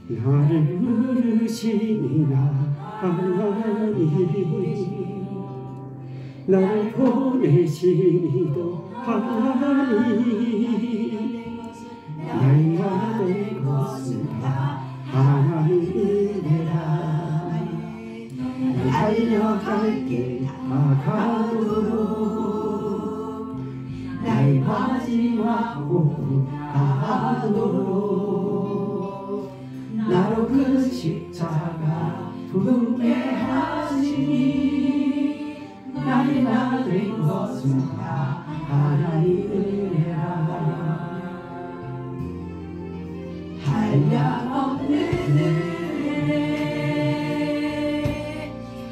나를 부르시니 하나님 나를 보내시니도 하나님 나의 된 것은 다 하나님이라 달려갈 길 다가도록 나의 마지막 몸 다하도록 나로 그 십자가 부르게 하시니 나의 나 된 것은 다 하나님이라 한량없는 은혜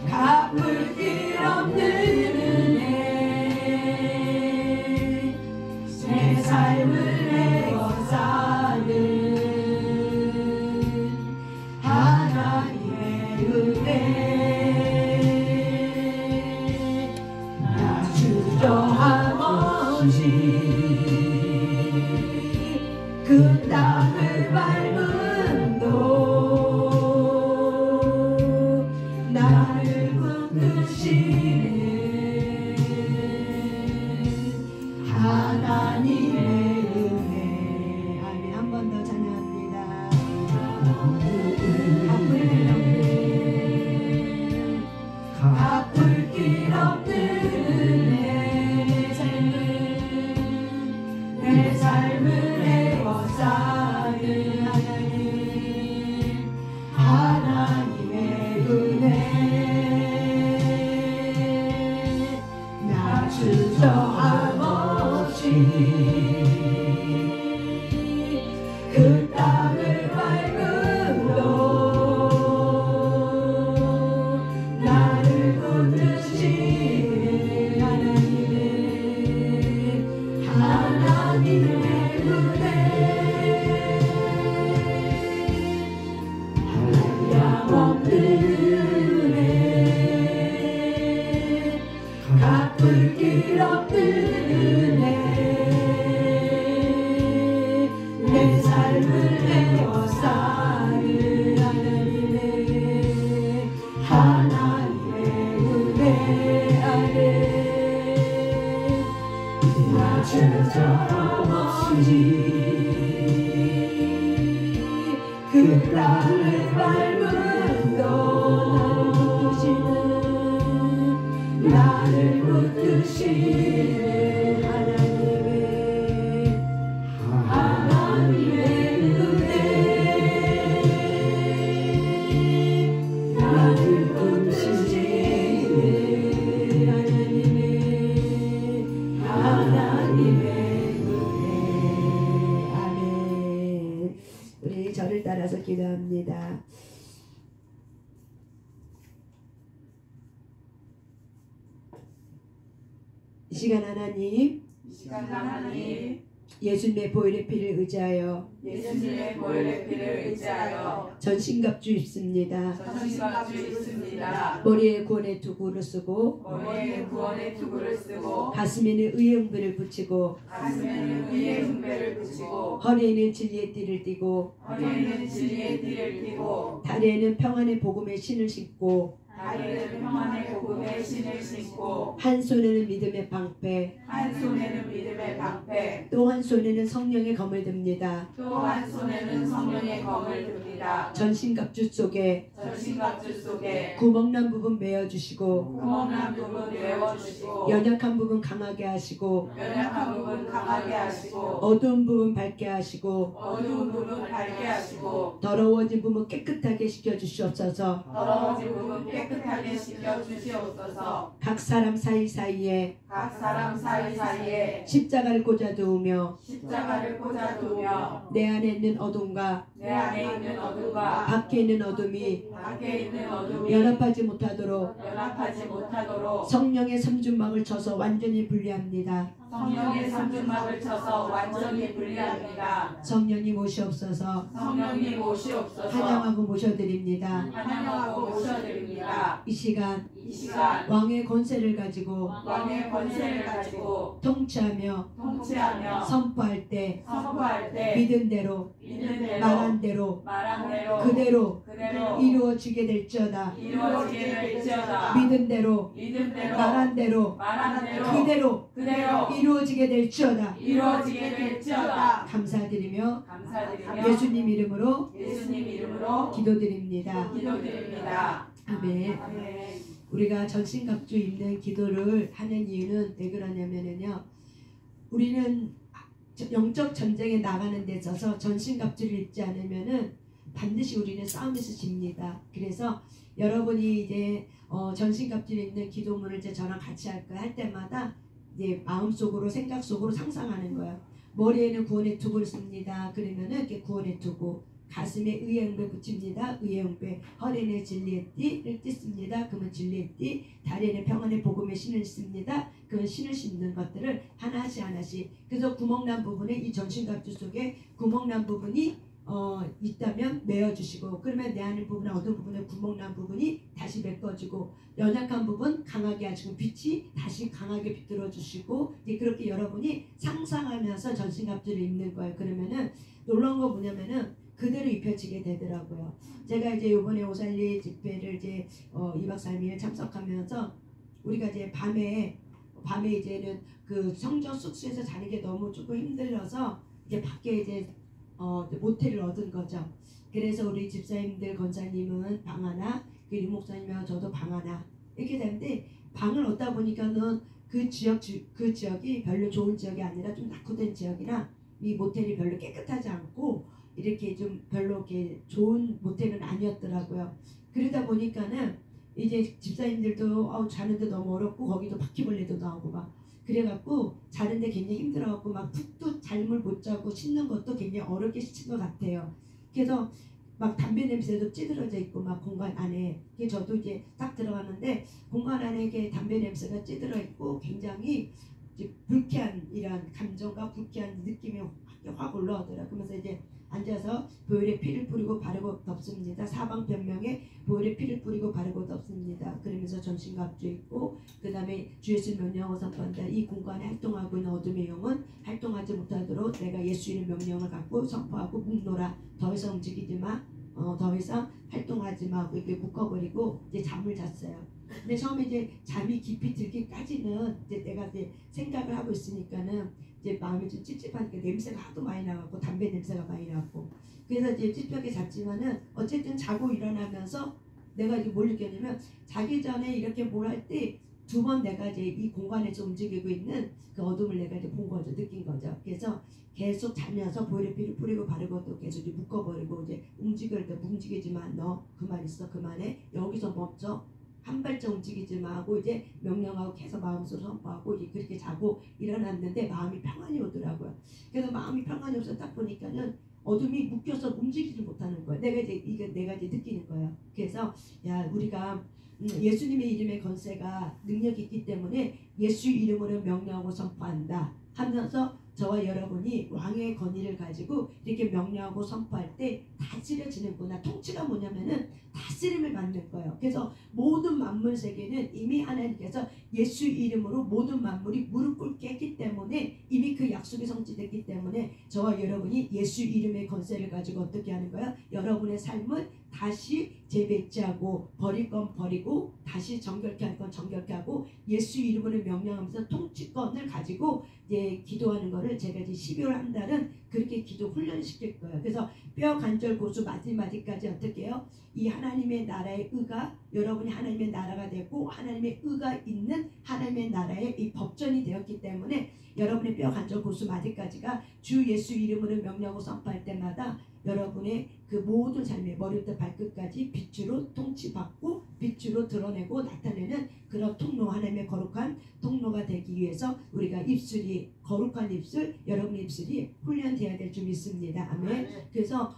갚을 길 없는 은혜 내 삶을 내어사는 하나님의 은혜 나 주저함 없이 그 땅을 밟음도 나를 붙드시는 하나님의 은혜. 아멘. 한 번 더 찬양합니다. 갚을 길 없는 내 삶을 사는 하나님의 은혜 나 주저함 없이 그 땅을 밟음도 나를 붙드시는 하나님의 은혜 없는 은혜 갚을 길 없는 은혜 내 삶을 내어 사는 하나님의 은혜 아래 나 주저함 없이 그 땅을 밟음도 나를 붙드시는 하나님의 은혜 나를 붙드시는 하나님의 은혜. 아멘. 우리 저를 따라서 기도합니다. 이 시간 하나님, 예수님의 보혈의 피를 의지하여 전신갑주 입습니다. 머리에 구원의 투구를 쓰고 가슴에는 의의 흉배를 붙이고 허리에는 진리의 띠를 띠고 다리에는 평안의 복음의 신을 신고 한 손에는 믿음의 방패 또 한 손에는 성령의 검을 듭니다. 전신갑주 속에 구멍난 부분 메어주시고 연약한 부분 강하게 하시고 어두운 부분 밝게 하시고 더러워진 부분 깨끗하게 시켜주시옵소서. 각 사람 사이사이에 십자가를 꽂아두으며 내 안에 있는 어둠과 밖에 있는 어둠이 연합하지 못하도록 성령의 삼중막을 쳐서 완전히 분리합니다. 성령의 삼중막을 쳐서 완전히 분리합니다. 성령님 오시옵소서. 성령님 오시옵소서. 찬양하고 모셔드립니다. 찬양하고 모셔드립니다. 이 시간 이 시간 왕의 권세를 가지고 왕의 권세를 가지고 통치하며 통치하며 선포할 때 선포할 때 믿은 대로 믿는 대로 말한 대로 말한 대로 그대로 그대로 이루어지게 될지어다. 이루어지게 될지어다. 믿은 대로 믿은 대로 말한 대로 말한 대로 그대로 그대로 이루어지게 될지어다. 이루어지게 될지어다. 감사드리며 감사드리며 예수님 이름으로 예수님 이름으로 기도드립니다. 기도드립니다. 아멘. 아멘. 우리가 전신갑주 입는 기도를 하는 이유는 왜 그러냐면요, 우리는 영적 전쟁에 나가는 데 있어서 전신갑주를 입지 않으면은 반드시 우리는 싸움에서 집니다. 그래서 여러분이 이제 전신갑주를 입는 기도문을 이제 저랑 같이 할 거야. 할 때마다 이제 마음속으로 생각 속으로 상상하는 거예요. 머리에는 구원의 투구를 씁니다. 그러면은 이렇게 구원의 투구, 가슴에 의의 응배 붙입니다. 의의 응배, 허리에는 진리의 띠를 띠습니다. 그러면 진리의 띠, 다리에는 평안의 복음의 신을 씁니다. 그 신을 씹는 것들을 하나씩 하나씩. 그래서 구멍난 부분에 이 전신갑주 속에 구멍난 부분이 있다면 메어주시고, 그러면 내 안의 부분, 어두운 부분에 구멍난 부분이 다시 메꿔주고, 연약한 부분 강하게 하시고, 빛이 다시 강하게 비틀어 주시고, 이제 그렇게 여러분이 상상하면서 전신갑주를 입는 거예요. 그러면은 놀라운 거 뭐냐면은 그대로 입혀지게 되더라고요. 제가 이제 이번에 오살리 집회를 이제 2박 3일 참석하면서 우리가 이제 밤에 이제는 그 성전 숙소에서 자는 게 너무 조금 힘들어서 이제 밖에 이제 모텔을 얻은 거죠. 그래서 우리 집사님들, 권사님은 방 하나, 그 목사님하고 저도 방 하나 이렇게 되는데, 방을 얻다 보니까는 그 지역이 별로 좋은 지역이 아니라 좀 낙후된 지역이라 이 모텔이 별로 깨끗하지 않고 이렇게 좀 별로 이렇게 좋은 모텔은 아니었더라고요. 그러다 보니까는 이제 집사님들도 자는데 너무 어렵고, 거기도 바퀴벌레도 나오고 막 그래갖고 자는데 굉장히 힘들어갖고 막 푹도 잠을 못 자고 씻는 것도 굉장히 어렵게 씻은 것 같아요. 그래서 막 담배 냄새도 찌들어져 있고 막 공간 안에. 저도 이제 딱 들어갔는데 공간 안에 이렇게 담배 냄새가 찌들어 있고 굉장히 이제 불쾌한 이런 감정과 불쾌한 느낌이 확 올라오더라고요. 그러면서 이제 앉아서 보혈의 피를 뿌리고 바르고 덮습니다. 사방변명에 보혈의 피를 뿌리고 바르고 덮습니다. 그러면서 전신갑주 입고, 그 다음에 주 예수 명령을 선포한다. 이 공간에 활동하고 있는 어둠의 영은 활동하지 못하도록 내가 예수 이름 명령을 갖고 선포하고 묵노라. 더 이상 움직이지 마. 더 이상 활동하지 마 하고 이렇게 묶어버리고 이제 잠을 잤어요. 근데 처음에 이제 잠이 깊이 들기까지는 이제 내가 이제 생각을 하고 있으니까는 이제 마음이 좀 찝찝하니까 냄새가 하도 많이 나고 담배 냄새가 많이 나고, 그래서 이제 찝찝하게 잤지만은 어쨌든 자고 일어나면서 내가 이제 뭘 느꼈냐면, 자기 전에 이렇게 뭘 할 때 두 번 내가 이제 이 공간에서 움직이고 있는 그 어둠을 내가 이제 본 거죠. 느낀 거죠. 그래서 계속 자면서 보혈의 피를 뿌리고 바르고 또 계속 이제 묶어버리고, 이제 움직일 때 움직이지 마. 너 그만 있어. 그만해. 여기서 멈춰. 한 발짝 움직이지 마 하고 이제 명령하고 계속 마음속으로 선포하고 이제 그렇게 자고 일어났는데 마음이 평안이 오더라고요. 그래서 마음이 평안이 오서 딱 보니까는 어둠이 묶여서 움직이지 못하는 거예요. 내가 이제 느끼는 거예요. 그래서 야, 우리가 예수님의 이름의 권세가 능력이 있기 때문에 예수 이름으로 명령하고 선포한다 하면서 저와 여러분이 왕의 권위를 가지고 이렇게 명령하고 선포할 때 다스려지는구나. 통치가 뭐냐면은 다스림을 받는 거예요. 그래서 모든 만물 세계는 이미 하나님께서 예수 이름으로 모든 만물이 무릎 꿇게 했기 때문에, 이미 그 약속이 성취됐기 때문에 저와 여러분이 예수 이름의 권세를 가지고 어떻게 하는 거예요? 여러분의 삶을 다시 재배치하고, 버릴 건 버리고 다시 정결케 할 건 정결케 하고, 예수 이름으로 명령하면서 통치권을 가지고 이제 기도하는 거를 제가 이제 12월 한 달은 그렇게 기도 훈련시킬 거예요. 그래서 뼈 관절 고수 마디마디까지 어떻게 해요? 이 하나님의 나라의 의가, 여러분이 하나님의 나라가 되고 하나님의 의가 있는 하나님의 나라의 이 법전이 되었기 때문에 여러분의 뼈 관절 고수 마디까지가 주 예수 이름으로 명령하고 선포할 때마다 여러분의 그 모든 삶의 머리부터 발끝까지 빛으로 통치받고 빛으로 드러내고 나타내는 그런 통로, 하나님의 거룩한 통로가 되기 위해서 우리가 입술이 거룩한 입술, 여러분의 입술이 훈련되어야 될 줄 믿습니다. 아멘. 그래서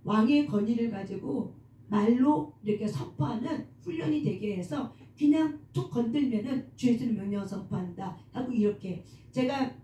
왕의 권위를 가지고 말로 이렇게 선포하는 훈련이 되게 해서 그냥 툭 건들면은 주 예수는 명령을 선포한다 하고 이렇게 제가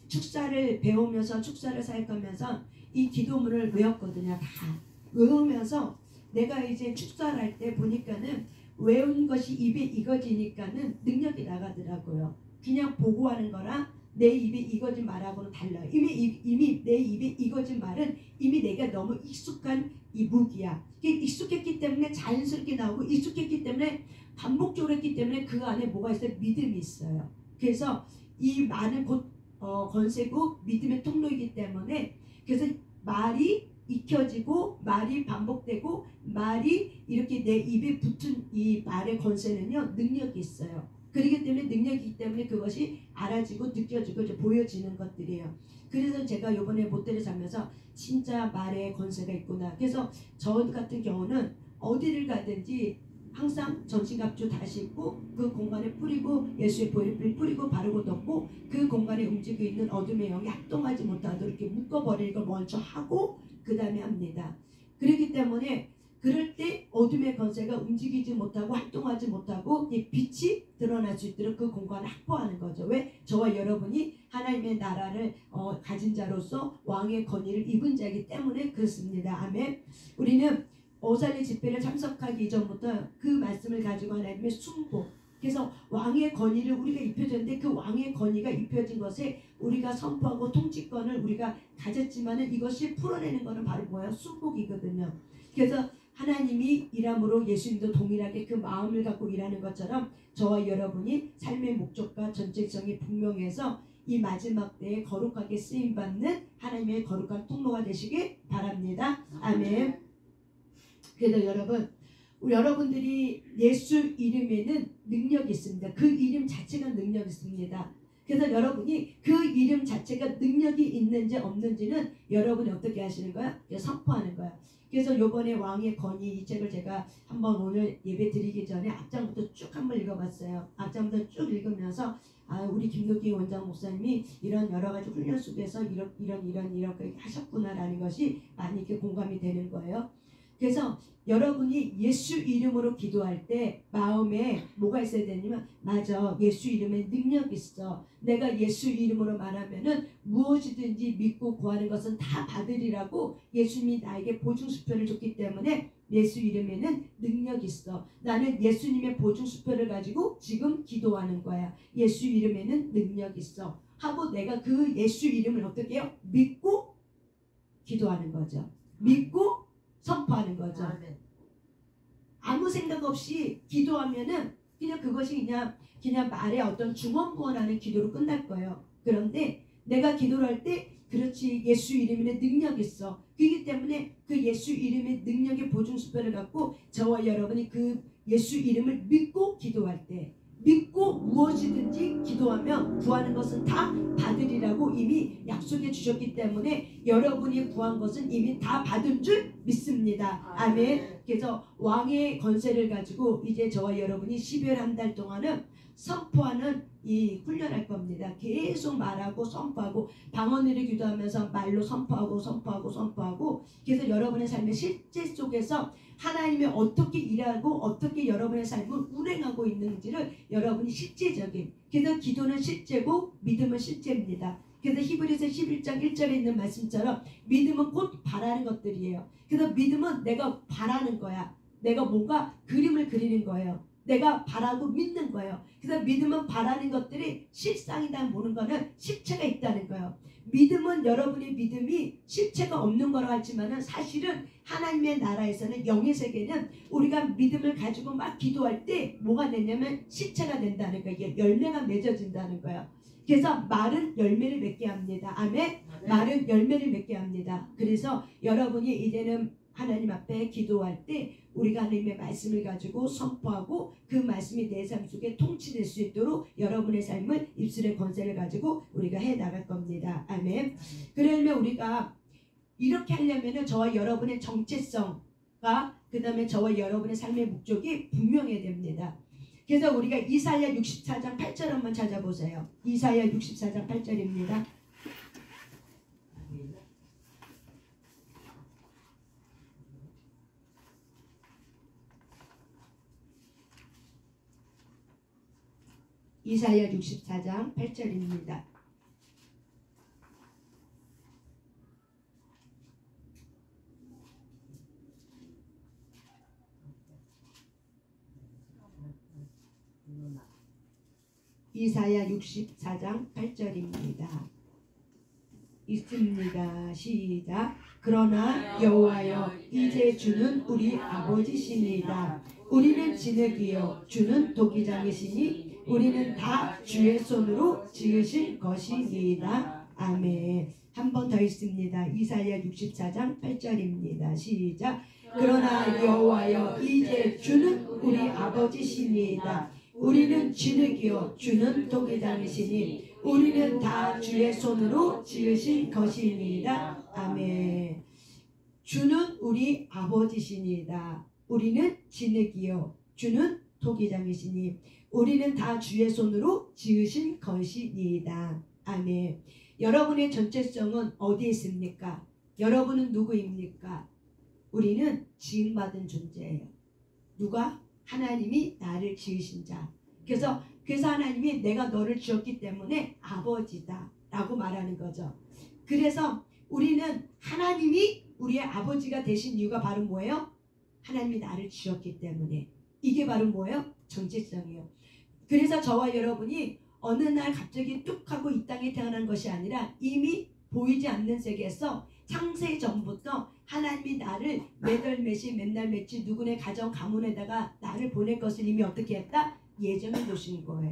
축사를 배우면서 축사를 사역하면서 이 기도문을 외웠거든요. 다 외우면서 내가 이제 축사를 할 때 보니까는 외운 것이 입에 익어지니까는 능력이 나가더라고요. 그냥 보고하는 거랑 내 입에 익어진 말하고는 달라요. 이미 내 입에 익어진 말은 이미 내가 너무 익숙한 이 무기야. 익숙했기 때문에 자연스럽게 나오고 익숙했기 때문에 반복적으로 했기 때문에 그 안에 뭐가 있어요? 믿음이 있어요. 그래서 이 말은 곧 권세고 믿음의 통로이기 때문에 그래서 말이 익혀지고 말이 반복되고 말이 이렇게 내 입에 붙은 이 말의 권세는요 능력이 있어요. 그렇기 때문에 능력이 있기 때문에 그것이 알아지고 느껴지고 이제 보여지는 것들이에요. 그래서 제가 이번에 못대를 자면서 진짜 말에 권세가 있구나. 그래서 저 같은 경우는 어디를 가든지 항상 전신갑주 다 신고 그 공간에 뿌리고 예수의 보혈을 뿌리고 바르고 덮고 그 공간에 움직이고 있는 어둠의 영이 활동하지 못하도록 이렇게 묶어버리는 걸 먼저 하고 그 다음에 합니다. 그렇기 때문에 그럴 때 어둠의 권세가 움직이지 못하고 활동하지 못하고 이 빛이 드러날 수 있도록 그 공간을 확보하는 거죠. 왜? 저와 여러분이 하나님의 나라를 가진 자로서 왕의 권위를 입은 자이기 때문에 그렇습니다. 아멘. 우리는 오살리 집회를 참석하기 이전부터 그 말씀을 가지고 하나님의 순복, 그래서 왕의 권위를 우리가 입혀졌는데 그 왕의 권위가 입혀진 것에 우리가 선포하고 통치권을 우리가 가졌지만은 이것이 풀어내는 것은 바로 뭐예요? 순복이거든요. 그래서 하나님이 일함으로 예수님도 동일하게 그 마음을 갖고 일하는 것처럼 저와 여러분이 삶의 목적과 전체성이 분명해서 이 마지막 때에 거룩하게 쓰임받는 하나님의 거룩한 통로가 되시길 바랍니다. 아멘. 그래서 여러분들이 예수 이름에는 능력이 있습니다. 그 이름 자체가 능력이 있습니다. 그래서 여러분이 그 이름 자체가 능력이 있는지 없는지는 여러분이 어떻게 하시는 거야? 선포하는 거야. 그래서 요번에 왕의 권위 이 책을 제가 한번 오늘 예배 드리기 전에 앞장부터 쭉 한번 읽어봤어요. 앞장부터 쭉 읽으면서 우리 김덕기 원장 목사님이 이런 여러 가지 훈련 속에서 이렇게 하셨구나라는 것이 많이 이렇게 공감이 되는 거예요. 그래서 여러분이 예수 이름으로 기도할 때 마음에 뭐가 있어야 되냐면 맞아, 예수 이름에 능력이 있어. 내가 예수 이름으로 말하면은 무엇이든지 믿고 구하는 것은 다 받으리라고 예수님이 나에게 보증수표를 줬기 때문에 예수 이름에는 능력이 있어. 나는 예수님의 보증수표를 가지고 지금 기도하는 거야. 예수 이름에는 능력이 있어 하고 내가 그 예수 이름을 어떻게 해요? 믿고 기도하는 거죠. 믿고 선포하는 거죠. 아무 생각 없이 기도하면은 그냥 그것이 그냥 말의 어떤 중언부언하는 기도로 끝날 거예요. 그런데 내가 기도를 할 때 그렇지, 예수 이름에 능력이 있어. 그렇기 때문에 그 예수 이름의 능력의 보증수표를 갖고 저와 여러분이 그 예수 이름을 믿고 기도할 때 믿고 무엇이든지 기도하면 구하는 것은 다 받으리라고 이미 약속해 주셨기 때문에 여러분이 구한 것은 이미 다 받은 줄 믿습니다. 아멘. 그래서 왕의 권세를 가지고 이제 저와 여러분이 12월 한 달 동안은 선포하는 이 훈련할 겁니다. 계속 말하고 선포하고 방언으로 기도하면서 말로 선포하고 그래서 여러분의 삶의 실제 속에서 하나님이 어떻게 일하고 어떻게 여러분의 삶을 운행하고 있는지를 여러분이 실제적인, 그래서 기도는 실제고 믿음은 실제입니다. 그래서 히브리서 11장 1절에 있는 말씀처럼 믿음은 곧 바라는 것들이에요. 그래서 믿음은 내가 바라는 거야. 내가 뭔가 그림을 그리는 거예요. 내가 바라고 믿는 거예요. 그래서 믿음은 바라는 것들이 실상이다 보는 거는 실체가 있다는 거예요. 믿음은 여러분의 믿음이 실체가 없는 거라고 하지만은 사실은 하나님의 나라에서는 영의 세계는 우리가 믿음을 가지고 막 기도할 때 뭐가 되냐면 실체가 된다는 거예요. 이게 열매가 맺어진다는 거예요. 그래서 말은 열매를 맺게 합니다. 아멘. 말은 열매를 맺게 합니다. 그래서 여러분이 이제는 하나님 앞에 기도할 때 우리가 하나님의 말씀을 가지고 선포하고 그 말씀이 내 삶 속에 통치될 수 있도록 여러분의 삶을 입술의 권세를 가지고 우리가 해나갈 겁니다. 아멘. 그러면 우리가 이렇게 하려면 저와 여러분의 정체성과 그 다음에 저와 여러분의 삶의 목적이 분명해야 됩니다. 그래서 우리가 이사야 64장 8절 한번 찾아보세요. 이사야 64장 8절입니다. 이사야 64장 8절입니다. 이사야 64장 8절입니다. 있습니다. 시작. 그러나 여호와여 이제 주는 우리 아버지시니이다. 우리는 진흙이요 주는 도기장이시니 우리는 다 주의 손으로 지으신 것이니이다. 아멘. 한 번 더 있습니다. 이사야 64장 8절입니다. 시작. 그러나 여호와여 이제 주는 우리 아버지시니이다. 우리는 진흙이요 주는 도기장이시니 우리는 다 주의 손으로 지으신 것이니이다. 아멘. 주는 우리 아버지시니이다. 우리는 진흙이요 주는 도기장이시니 우리는 다 주의 손으로 지으신 것이니이다. 아멘. 여러분의 정체성은 어디에 있습니까? 여러분은 누구입니까? 우리는 지음받은 존재예요. 누가? 하나님이 나를 지으신 자. 그래서 하나님이 내가 너를 지었기 때문에 아버지다 라고 말하는 거죠. 그래서 우리는 하나님이 우리의 아버지가 되신 이유가 바로 뭐예요? 하나님이 나를 지었기 때문에. 이게 바로 뭐예요? 정체성이에요. 그래서 저와 여러분이 어느 날 갑자기 뚝 하고 이 땅에 태어난 것이 아니라 이미 보이지 않는 세계에서 창세 전부터 하나님이 나를 매달 매시 맨날 며칠 누구네 가정 가문에다가 나를 보낼 것을 이미 어떻게 했다? 예정해 놓으신 거예요.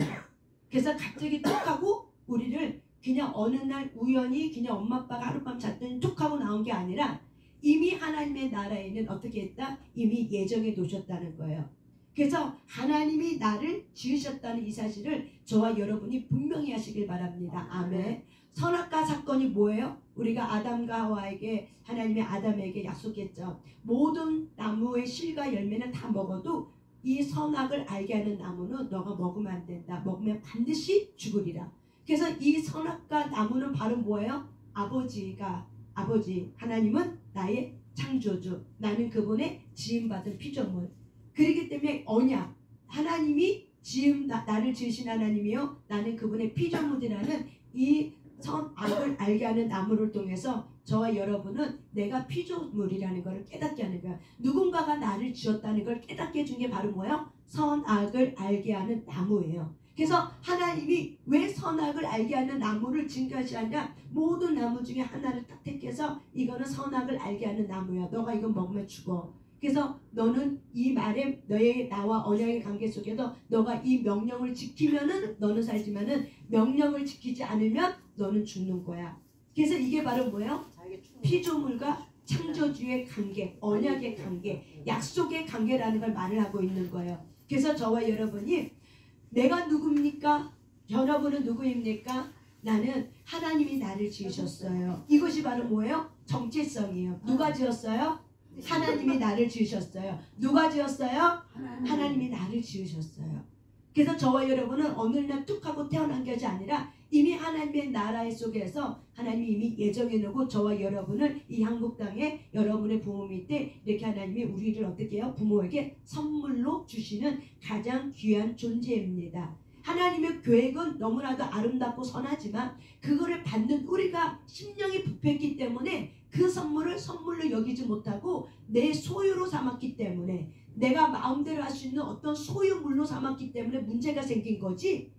그래서 갑자기 툭 하고 우리를 그냥 어느 날 우연히 그냥 엄마 아빠가 하룻밤 잤더니 툭 하고 나온 게 아니라 이미 하나님의 나라에는 어떻게 했다? 이미 예정해 놓으셨다는 거예요. 그래서 하나님이 나를 지으셨다는 이 사실을 저와 여러분이 분명히 하시길 바랍니다. 아멘. 선악과 사건이 뭐예요? 우리가 아담과 하와에게 하나님이 아담에게 약속했죠. 모든 나무의 실과 열매는 다 먹어도 이 선악을 알게 하는 나무는 너가 먹으면 안 된다. 먹으면 반드시 죽으리라. 그래서 이 선악과 나무는 바로 뭐예요? 아버지 하나님은 나의 창조주, 나는 그분의 지음받은 피조물. 그렇기 때문에 언약, 하나님이 나를 지으신 하나님이요 나는 그분의 피조물이라는 이 선악을 알게 하는 나무를 통해서 저와 여러분은 내가 피조물이라는 것을 깨닫게 하는 거야. 누군가가 나를 지었다는 걸 깨닫게 해준 게 바로 뭐예요? 선악을 알게 하는 나무예요. 그래서 하나님이 왜 선악을 알게 하는 나무를 지금까지 아니라 모든 나무 중에 하나를 딱 택해서 이거는 선악을 알게 하는 나무야. 너가 이거 먹으면 죽어. 그래서 너는 이 말에 너의 나와 언약의 관계 속에서 너가 이 명령을 지키면은 너는 살지만은 명령을 지키지 않으면 너는 죽는 거야. 그래서 이게 바로 뭐예요? 피조물과 창조주의 관계, 언약의 관계, 약속의 관계라는 걸 말을 하고 있는 거예요. 그래서 저와 여러분이 내가 누굽니까? 여러분은 누구입니까? 나는 하나님이 나를 지으셨어요. 이것이 바로 뭐예요? 정체성이에요. 누가 지었어요? 하나님이 나를 지으셨어요. 누가 지었어요? 하나님이 나를 지으셨어요. 그래서 저와 여러분은 어느 날 뚝 하고 태어난 것이 아니라 이미 하나님의 나라의 속에서 하나님이 이미 예정해 놓고 저와 여러분을 이 한국 땅에 여러분의 부모님 때 이렇게 하나님이 우리를 어떻게 해요? 부모에게 선물로 주시는 가장 귀한 존재입니다. 하나님의 계획은 너무나도 아름답고 선하지만 그거를 받는 우리가 심령이 부패했기 때문에 그 선물을 선물로 여기지 못하고 내 소유로 삼았기 때문에 내가 마음대로 할 수 있는 어떤 소유물로 삼았기 때문에 문제가 생긴 거지.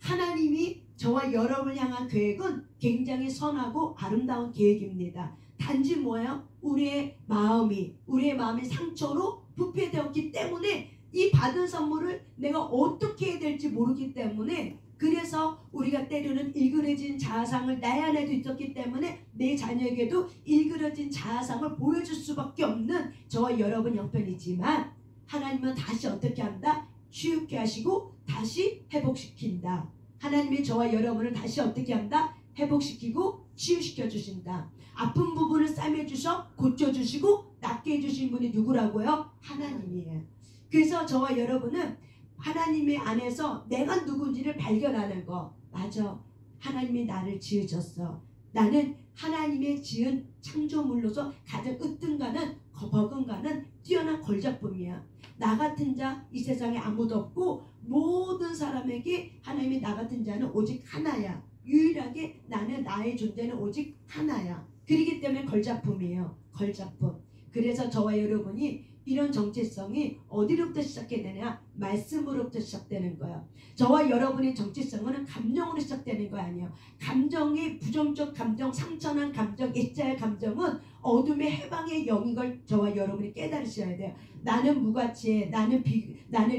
하나님이 저와 여러분을 향한 계획은 굉장히 선하고 아름다운 계획입니다. 단지 뭐예요? 우리의 마음이 상처로 부패되었기 때문에 이 받은 선물을 내가 어떻게 해야 될지 모르기 때문에 그래서 우리가 때로는 일그러진 자아상을 나의 안에도 있었기 때문에 내 자녀에게도 일그러진 자아상을 보여줄 수밖에 없는 저와 여러분 형편이지만 하나님은 다시 어떻게 한다? 치유케 하시고 다시 회복시킨다. 하나님이 저와 여러분을 다시 어떻게 한다? 회복시키고 치유시켜 주신다. 아픈 부분을 싸매주셔 고쳐주시고 낫게 해주신 분이 누구라고요? 하나님이에요. 그래서 저와 여러분은 하나님의 안에서 내가 누군지를 발견하는 거. 맞아. 하나님이 나를 지으셨어. 나는 하나님의 지은 창조물로서 가장 으뜸가는 버금가는 뛰어난 걸작품이야. 나 같은 자 이 세상에 아무도 없고 모든 사람에게 하나님이 나 같은 자는 오직 하나야. 유일하게 나는 나의 존재는 오직 하나야. 그렇기 때문에 걸작품이에요. 걸작품. 그래서 저와 여러분이 이런 정체성이 어디로부터 시작되느냐? 말씀으로부터 시작되는 거예요. 저와 여러분의 정체성은 감정으로 시작되는 거 아니에요. 감정이 부정적 감정, 상처난 감정, 액자의 감정은 어둠의 해방의 영인 걸 저와 여러분이 깨달으셔야 돼요. 나는 무가치해, 나는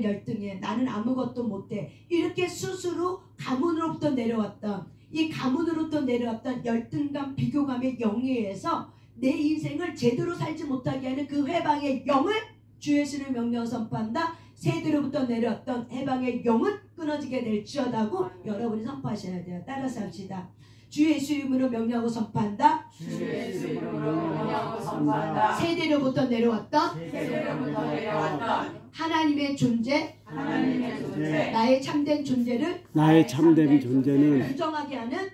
열등해, 나는 아무것도 못해. 이렇게 스스로 가문으로부터 내려왔던 이 가문으로부터 내려왔던 열등감, 비교감의 영에 의해서 내 인생을 제대로 살지 못하게 하는 그 해방의 영을 주 예수를 명령 선포한다. 세대로부터 내려왔던 해방의 영은 끊어지게 될지어다고 여러분이 선포하셔야 돼요. 따라서 합시다. 주 예수 이름으로 명령하고 선포한다. 주 예수 이름으로 명령하고 선포한다. 세대로부터 내려왔던 하나님의 존재, 나의 참된 존재를 부정하게 하는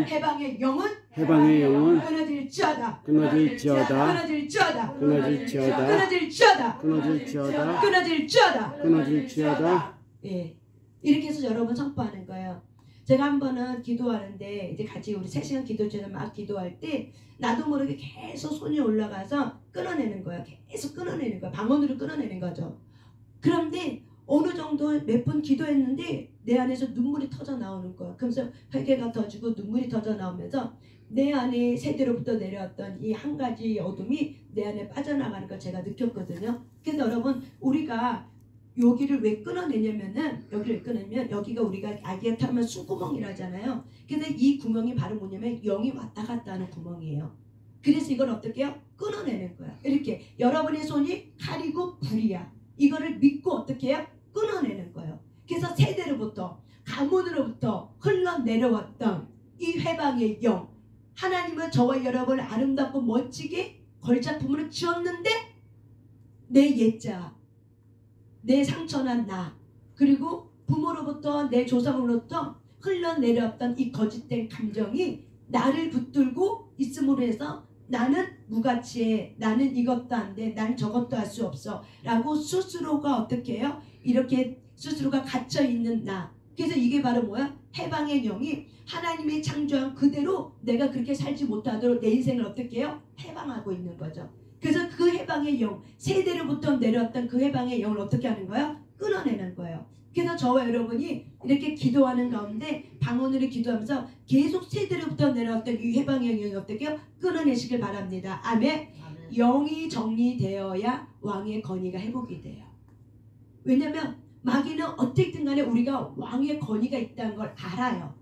해방의 영은 끊어질지어다. 예, 이렇게 해서 여러분 선포하는 거예요. 제가 한 번은 기도하는데 이제 같이 우리 3시간 기도 중에 막 기도할 때 나도 모르게 계속 손이 올라가서 끊어내는 거예요. 계속 끊어내는 거예요. 방언으로 끊어내는 거죠. 그런데 어느 정도 몇 분 기도했는데 내 안에서 눈물이 터져 나오는 거예요. 그러면서 회개가 터지고 눈물이 터져 나오면서 내 안에 세대로부터 내려왔던 이 한 가지 어둠이 내 안에 빠져나가는 걸 제가 느꼈거든요. 그래서 여러분 우리가 여기를 왜 끊어내냐면은 여기가 우리가 아기가 타면 숨구멍이라잖아요. 그래서 이 구멍이 바로 뭐냐면 영이 왔다 갔다 하는 구멍이에요. 그래서 이걸 어떻게 해요? 끊어내는 거야. 이렇게 여러분의 손이 칼이고 불이야. 이거를 믿고 어떻게 해요? 끊어내는 거예요. 그래서 세대로부터 가문으로부터 흘러내려왔던 이 해방의 영, 하나님은 저와 여러분을 아름답고 멋지게 걸작품으로 지었는데 내 옛자, 내 상처난 나, 그리고 부모로부터 내 조상으로부터 흘러내려왔던 이 거짓된 감정이 나를 붙들고 있음으로 해서 나는 무가치해, 나는 이것도 안 돼, 난 저것도 할 수 없어 라고 스스로가 어떻게 해요? 이렇게 스스로가 갇혀있는 나. 그래서 이게 바로 뭐야? 해방의 영이 하나님의 창조한 그대로 내가 그렇게 살지 못하도록 내 인생을 어떻게 해요? 해방하고 있는 거죠. 그래서 그 해방의 영, 세대로부터 내려왔던 그 해방의 영을 어떻게 하는 거예요? 끊어내는 거예요. 그래서 저와 여러분이 이렇게 기도하는 가운데 방언으로 기도하면서 계속 세대로부터 내려왔던 이 해방의 영이 어떻게 해요? 끊어내시길 바랍니다. 아멘. 영이 정리되어야 왕의 권위가 회복이 돼요. 왜냐하면 마귀는 어떻게든 간에 우리가 왕의 권위가 있다는 걸 알아요.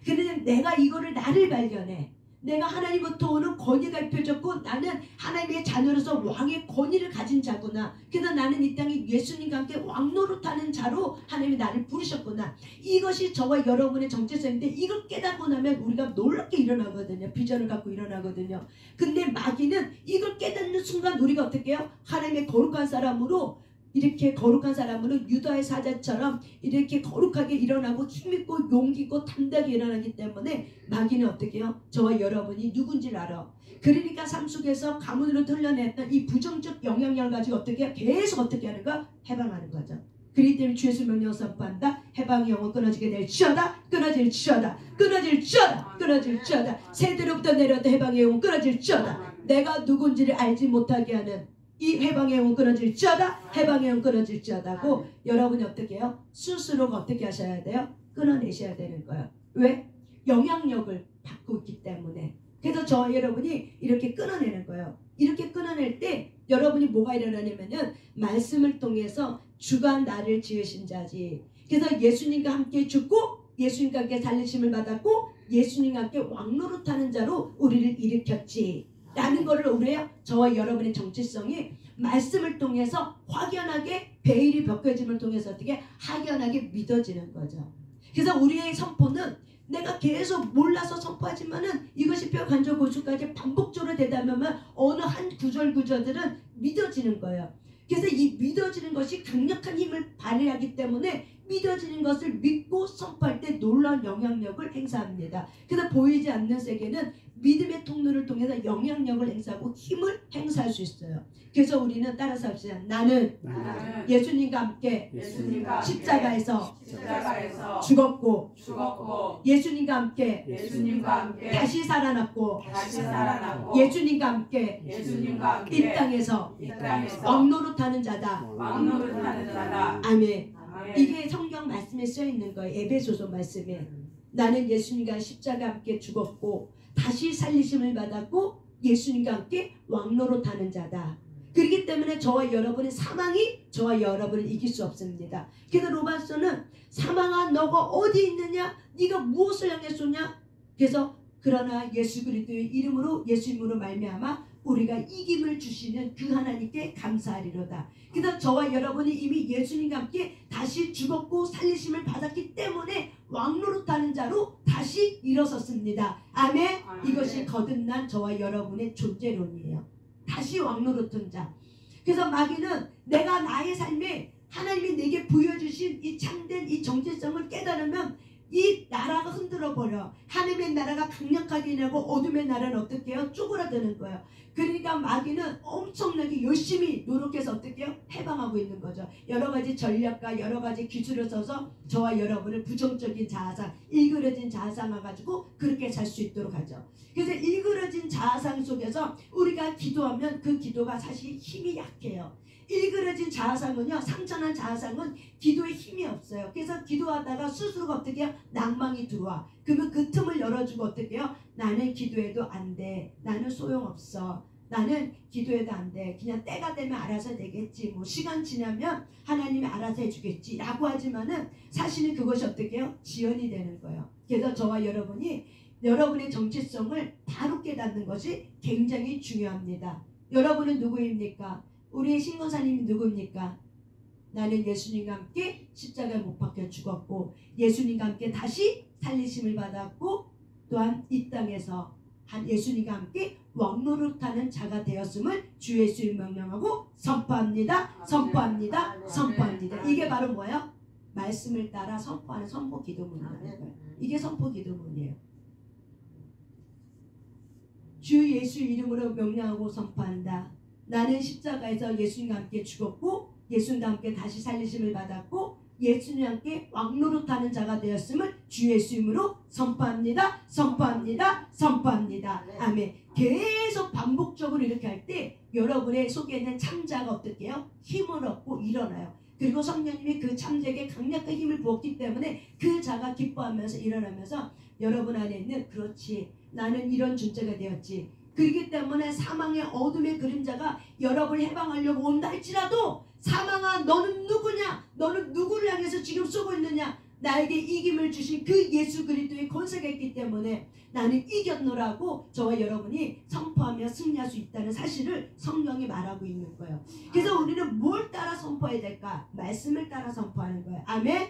그런데 내가 이거를 나를 발견해. 내가 하나님부터 오는 권위가 입혀졌고 나는 하나님의 자녀로서 왕의 권위를 가진 자구나. 그래서 나는 이 땅에 예수님과 함께 왕노릇하는 자로 하나님이 나를 부르셨구나. 이것이 저와 여러분의 정체성인데 이걸 깨닫고 나면 우리가 놀랍게 일어나거든요. 비전을 갖고 일어나거든요. 근데 마귀는 이걸 깨닫는 순간 우리가 어떻게 해요? 하나님의 거룩한 사람으로 이렇게 거룩한 사람으로 유다의 사자처럼 이렇게 거룩하게 일어나고 힘있고 용기있고 담대하게 일어나기 때문에 마귀는 어떻게 해요? 저와 여러분이 누군지를 알아. 그러니까 삶 속에서 가문으로 흘러냈던 이 부정적 영향력을 가지고 어떻게 해요? 계속 어떻게 하는 거? 해방하는 거죠. 그렇기 때문에 주 예수 명령 선포한다. 해방의 영은 끊어지게 될지어다. 끊어질지어다. 끊어질지어다. 끊어질지어다. 세대로부터 내려왔던 해방의 영은 끊어질지어다. 내가 누군지를 알지 못하게 하는 이 해방의 영은 끊어질지어다. 해방의 영은 끊어질지어다고 여러분이 어떻게 해요? 스스로가 어떻게 하셔야 돼요? 끊어내셔야 되는 거예요. 왜? 영향력을 받고 있기 때문에. 그래서 저 여러분이 이렇게 끊어내는 거예요. 이렇게 끊어낼 때 여러분이 뭐가 일어나냐면은 말씀을 통해서 주가 나를 지으신 자지. 그래서 예수님과 함께 죽고 예수님과 함께 살리심을 받았고 예수님과 함께 왕노릇하는 자로 우리를 일으켰지. 라는 거를 우리의 저와 여러분의 정체성이 말씀을 통해서 확연하게 베일이 벗겨짐을 통해서 어떻게 확연하게 믿어지는 거죠. 그래서 우리의 선포는 내가 계속 몰라서 선포하지만은 이것이 뼈 간절 고수까지 반복적으로 되다면 어느 한 구절들은 믿어지는 거예요. 그래서 이 믿어지는 것이 강력한 힘을 발휘하기 때문에 믿어지는 것을 믿고 선포할 때 놀라운 영향력을 행사합니다. 그래서 보이지 않는 세계는 믿음의 통로를 통해서 영향력을 행사하고 힘을 행사할 수 있어요. 그래서 우리는 따라서 합시다. 나는 나는 예수님과 함께 예수님과 함께 십자가에서 십자가에서 죽었고 죽었고 예수님과 함께 예수님과 함께 다시 살아났고 다시 살아났고 예수님과 함께 예수님과 함께 이 땅에서 이 땅에서 왕노릇하는 자다. 왕노릇하는 자다. 아멘. 아멘. 이게 성경 말씀에 쓰여 있는 거예요. 에베소서 말씀에. 나는 예수님과 십자가 함께 죽었고 다시 살리심을 받았고 예수님과 함께 왕노릇하는 자다. 그렇기 때문에 저와 여러분의 사망이 저와 여러분을 이길 수 없습니다. 그래서 로마서는 사망아 너가 어디 있느냐? 네가 무엇을 향해 쏘냐? 그래서 그러나 예수 그리스도의 이름으로 예수 이름으로 말미암아 우리가 이김을 주시는 그 하나님께 감사하리로다. 그래서 저와 여러분이 이미 예수님과 함께 다시 죽었고 살리심을 받았기 때문에 왕노릇하는 자로 다시 일어섰습니다. 아멘. 아멘. 이것이 거듭난 저와 여러분의 존재론이에요. 다시 왕노릇한 자. 그래서 마귀는 내가 나의 삶에 하나님이 내게 부여주신 이 참된 이 정체성을 깨달으면 이 나라가 흔들어 버려. 하나님의 나라가 강력하게 되고 어둠의 나라는 어떻게 해요? 쪼그라드는 거예요. 그러니까 마귀는 엄청나게 열심히 노력해서 어떻게 해요? 해방하고 있는 거죠. 여러 가지 전략과 여러 가지 기술을 써서 저와 여러분을 부정적인 자아상, 일그러진 자아상을 가지고 그렇게 살 수 있도록 하죠. 그래서 일그러진 자아상 속에서 우리가 기도하면 그 기도가 사실 힘이 약해요. 일그러진 자아상은요, 상처난 자아상은 기도에 힘이 없어요. 그래서 기도하다가 스스로가 어떻게 해요? 낭망이 들어와. 그러면 그 틈을 열어주고 어떻게 해요? 나는 기도해도 안 돼. 나는 소용없어. 나는 기도해도 안 돼. 그냥 때가 되면 알아서 되겠지. 뭐 시간 지나면 하나님이 알아서 해주겠지. 라고 하지만은 사실은 그것이 어떻게 해요? 지연이 되는 거예요. 그래서 저와 여러분이 여러분의 정체성을 바로 깨닫는 것이 굉장히 중요합니다. 여러분은 누구입니까? 우리의 신권사님이 누굽니까? 나는 예수님과 함께 십자가에 못 박혀 죽었고 예수님과 함께 다시 살리심을 받았고 또한 이 땅에서 예수님과 함께 왕노릇하는 자가 되었음을 주 예수의 명령하고 선포합니다. 선포합니다. 선포합니다. 이게 바로 뭐예요? 말씀을 따라 선포하는 선포 기도문이라는 거예요. 이게 선포 기도문이에요. 주 예수 이름으로 명령하고 선포한다. 나는 십자가에서 예수님과 함께 죽었고 예수님과 함께 다시 살리심을 받았고 예수님과 함께 왕노릇하는 자가 되었음을 주 예수 이름으로 선포합니다. 선포합니다. 선포합니다. 아멘. 계속 반복적으로 이렇게 할 때 여러분의 속에 있는 참자가 어떻게 해요? 힘을 얻고 일어나요. 그리고 성령님이 그 참자에게 강력한 힘을 부었기 때문에 그 자가 기뻐하면서 일어나면서 여러분 안에 있는 그렇지 나는 이런 존재가 되었지. 그렇기 때문에 사망의 어둠의 그림자가 여러분을 해방하려고 온다 할지라도 사망아 너는 누구냐? 너는 누구를 향해서 지금 쏘고 있느냐? 나에게 이김을 주신 그 예수 그리스도의 권세가 있기 때문에 나는 이겼노라고 저와 여러분이 선포하며 승리할 수 있다는 사실을 성령이 말하고 있는 거예요. 그래서 우리는 뭘 따라 선포해야 될까? 말씀을 따라 선포하는 거예요. 아멘?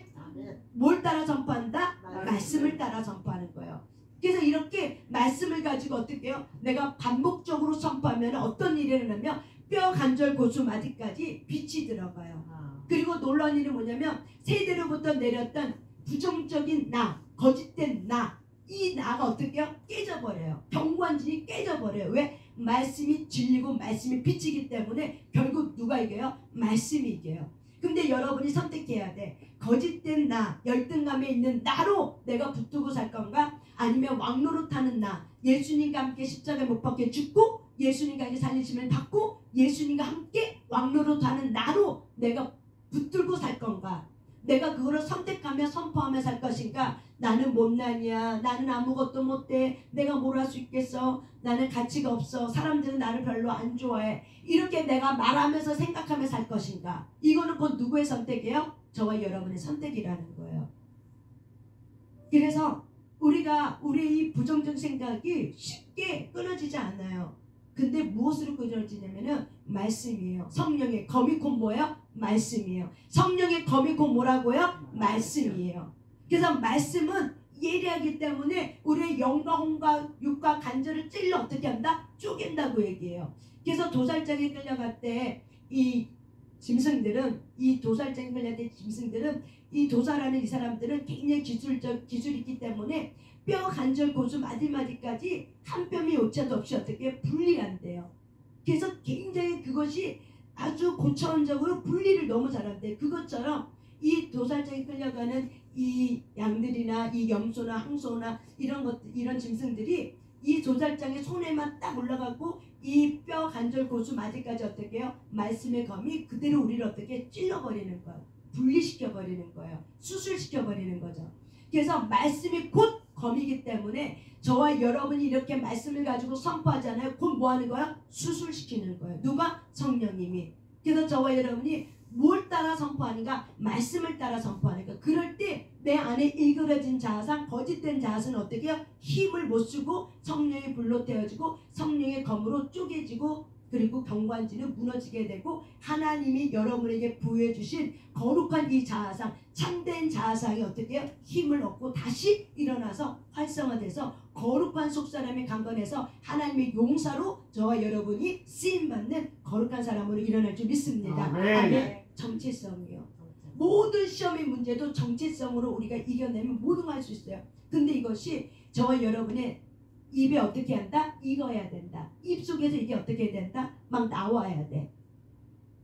뭘 따라 선포한다? 말씀을 따라 선포하는 거예요. 그래서 이렇게 말씀을 가지고 어떻게 해요? 내가 반복적으로 선포하면 어떤 일이 일어나면 뼈, 관절, 고수, 마디까지 빛이 들어가요. 그리고 놀라운 일은 뭐냐면 세대로부터 내렸던 부정적인 나, 거짓된 나, 이 나가 어떻게 해요? 깨져버려요. 경관진이 깨져버려요. 왜? 말씀이 진리고 말씀이 빛이기 때문에 결국 누가 이겨요? 말씀이 이겨요. 근데 여러분이 선택해야 돼. 거짓된 나, 열등감에 있는 나로 내가 붙들고 살 건가? 아니면 왕노릇하는 나, 예수님과 함께 십자가에 못 박혀 죽고 예수님과 함께 살리심을 받고 예수님과 함께 왕노릇하는 나로 내가 붙들고 살 건가? 내가 그거를 선택하며 선포하며 살 것인가? 나는 못난이야. 나는 아무것도 못해. 내가 뭘 할 수 있겠어? 나는 가치가 없어. 사람들은 나를 별로 안 좋아해. 이렇게 내가 말하면서 생각하며 살 것인가? 이거는 곧 누구의 선택이에요? 저와 여러분의 선택이라는 거예요. 그래서 우리가 우리의 이 부정적 생각이 쉽게 끊어지지 않아요. 근데 무엇으로 끊어지냐면은 말씀이에요. 성령의 검이 곧 뭐예요? 말씀이에요. 성령의 검이 곧 뭐라고요? 말씀이에요. 그래서 말씀은 예리하기 때문에 우리의 영과 혼과 육과 관절을 찔러 어떻게 한다? 쪼갠다고 얘기해요. 그래서 도살장에 끌려갈 때 이 짐승들은 이 도살장에 걸려있는 짐승들은 이 도살하는 이 사람들은 굉장히 기술이 있기 때문에 뼈 관절 고수 마디마디까지 한 뼘이 오차도 없이 어떻게 분리한대요. 그래서 굉장히 그것이 아주 고차원적으로 분리를 너무 잘한대. 그것처럼 이 도살장에 끌려가는 이 양들이나 이 염소나 항소나 이런 짐승들이 이 도살장에 손에만 딱 올라가고 이 뼈 관절 고수 마디까지 어떻게 해요? 말씀의 검이 그대로 우리를 어떻게 찔러버리는 거예요. 분리시켜버리는 거예요. 수술시켜버리는 거죠. 그래서 말씀이 곧 검이기 때문에 저와 여러분이 이렇게 말씀을 가지고 선포하잖아요. 곧 뭐 하는 거야? 수술시키는 거예요. 누가? 성령님이. 그래서 저와 여러분이 뭘 따라 선포하는가? 말씀을 따라 선포하는가? 그럴 때 내 안에 일그러진 자아상, 거짓된 자아는 어떻게 해요? 힘을 못 쓰고 성령의 불로 태워지고 성령의 검으로 쪼개지고 그리고 경관지는 무너지게 되고 하나님이 여러분에게 부여해 주신 거룩한 이 자아상, 참된 자아상이 어떻게 해요? 힘을 얻고 다시 일어나서 활성화돼서 거룩한 속사람의 강건해서 하나님의 용사로 저와 여러분이 쓰임받는 거룩한 사람으로 일어날 줄 믿습니다. 아멘. 정체성이요. 모든 시험의 문제도 정체성으로 우리가 이겨내면 모든 걸 할 수 있어요. 근데 이것이 저와 여러분의 입에 어떻게 한다? 익어야 된다. 입 속에서 이게 어떻게 된다? 막 나와야 돼.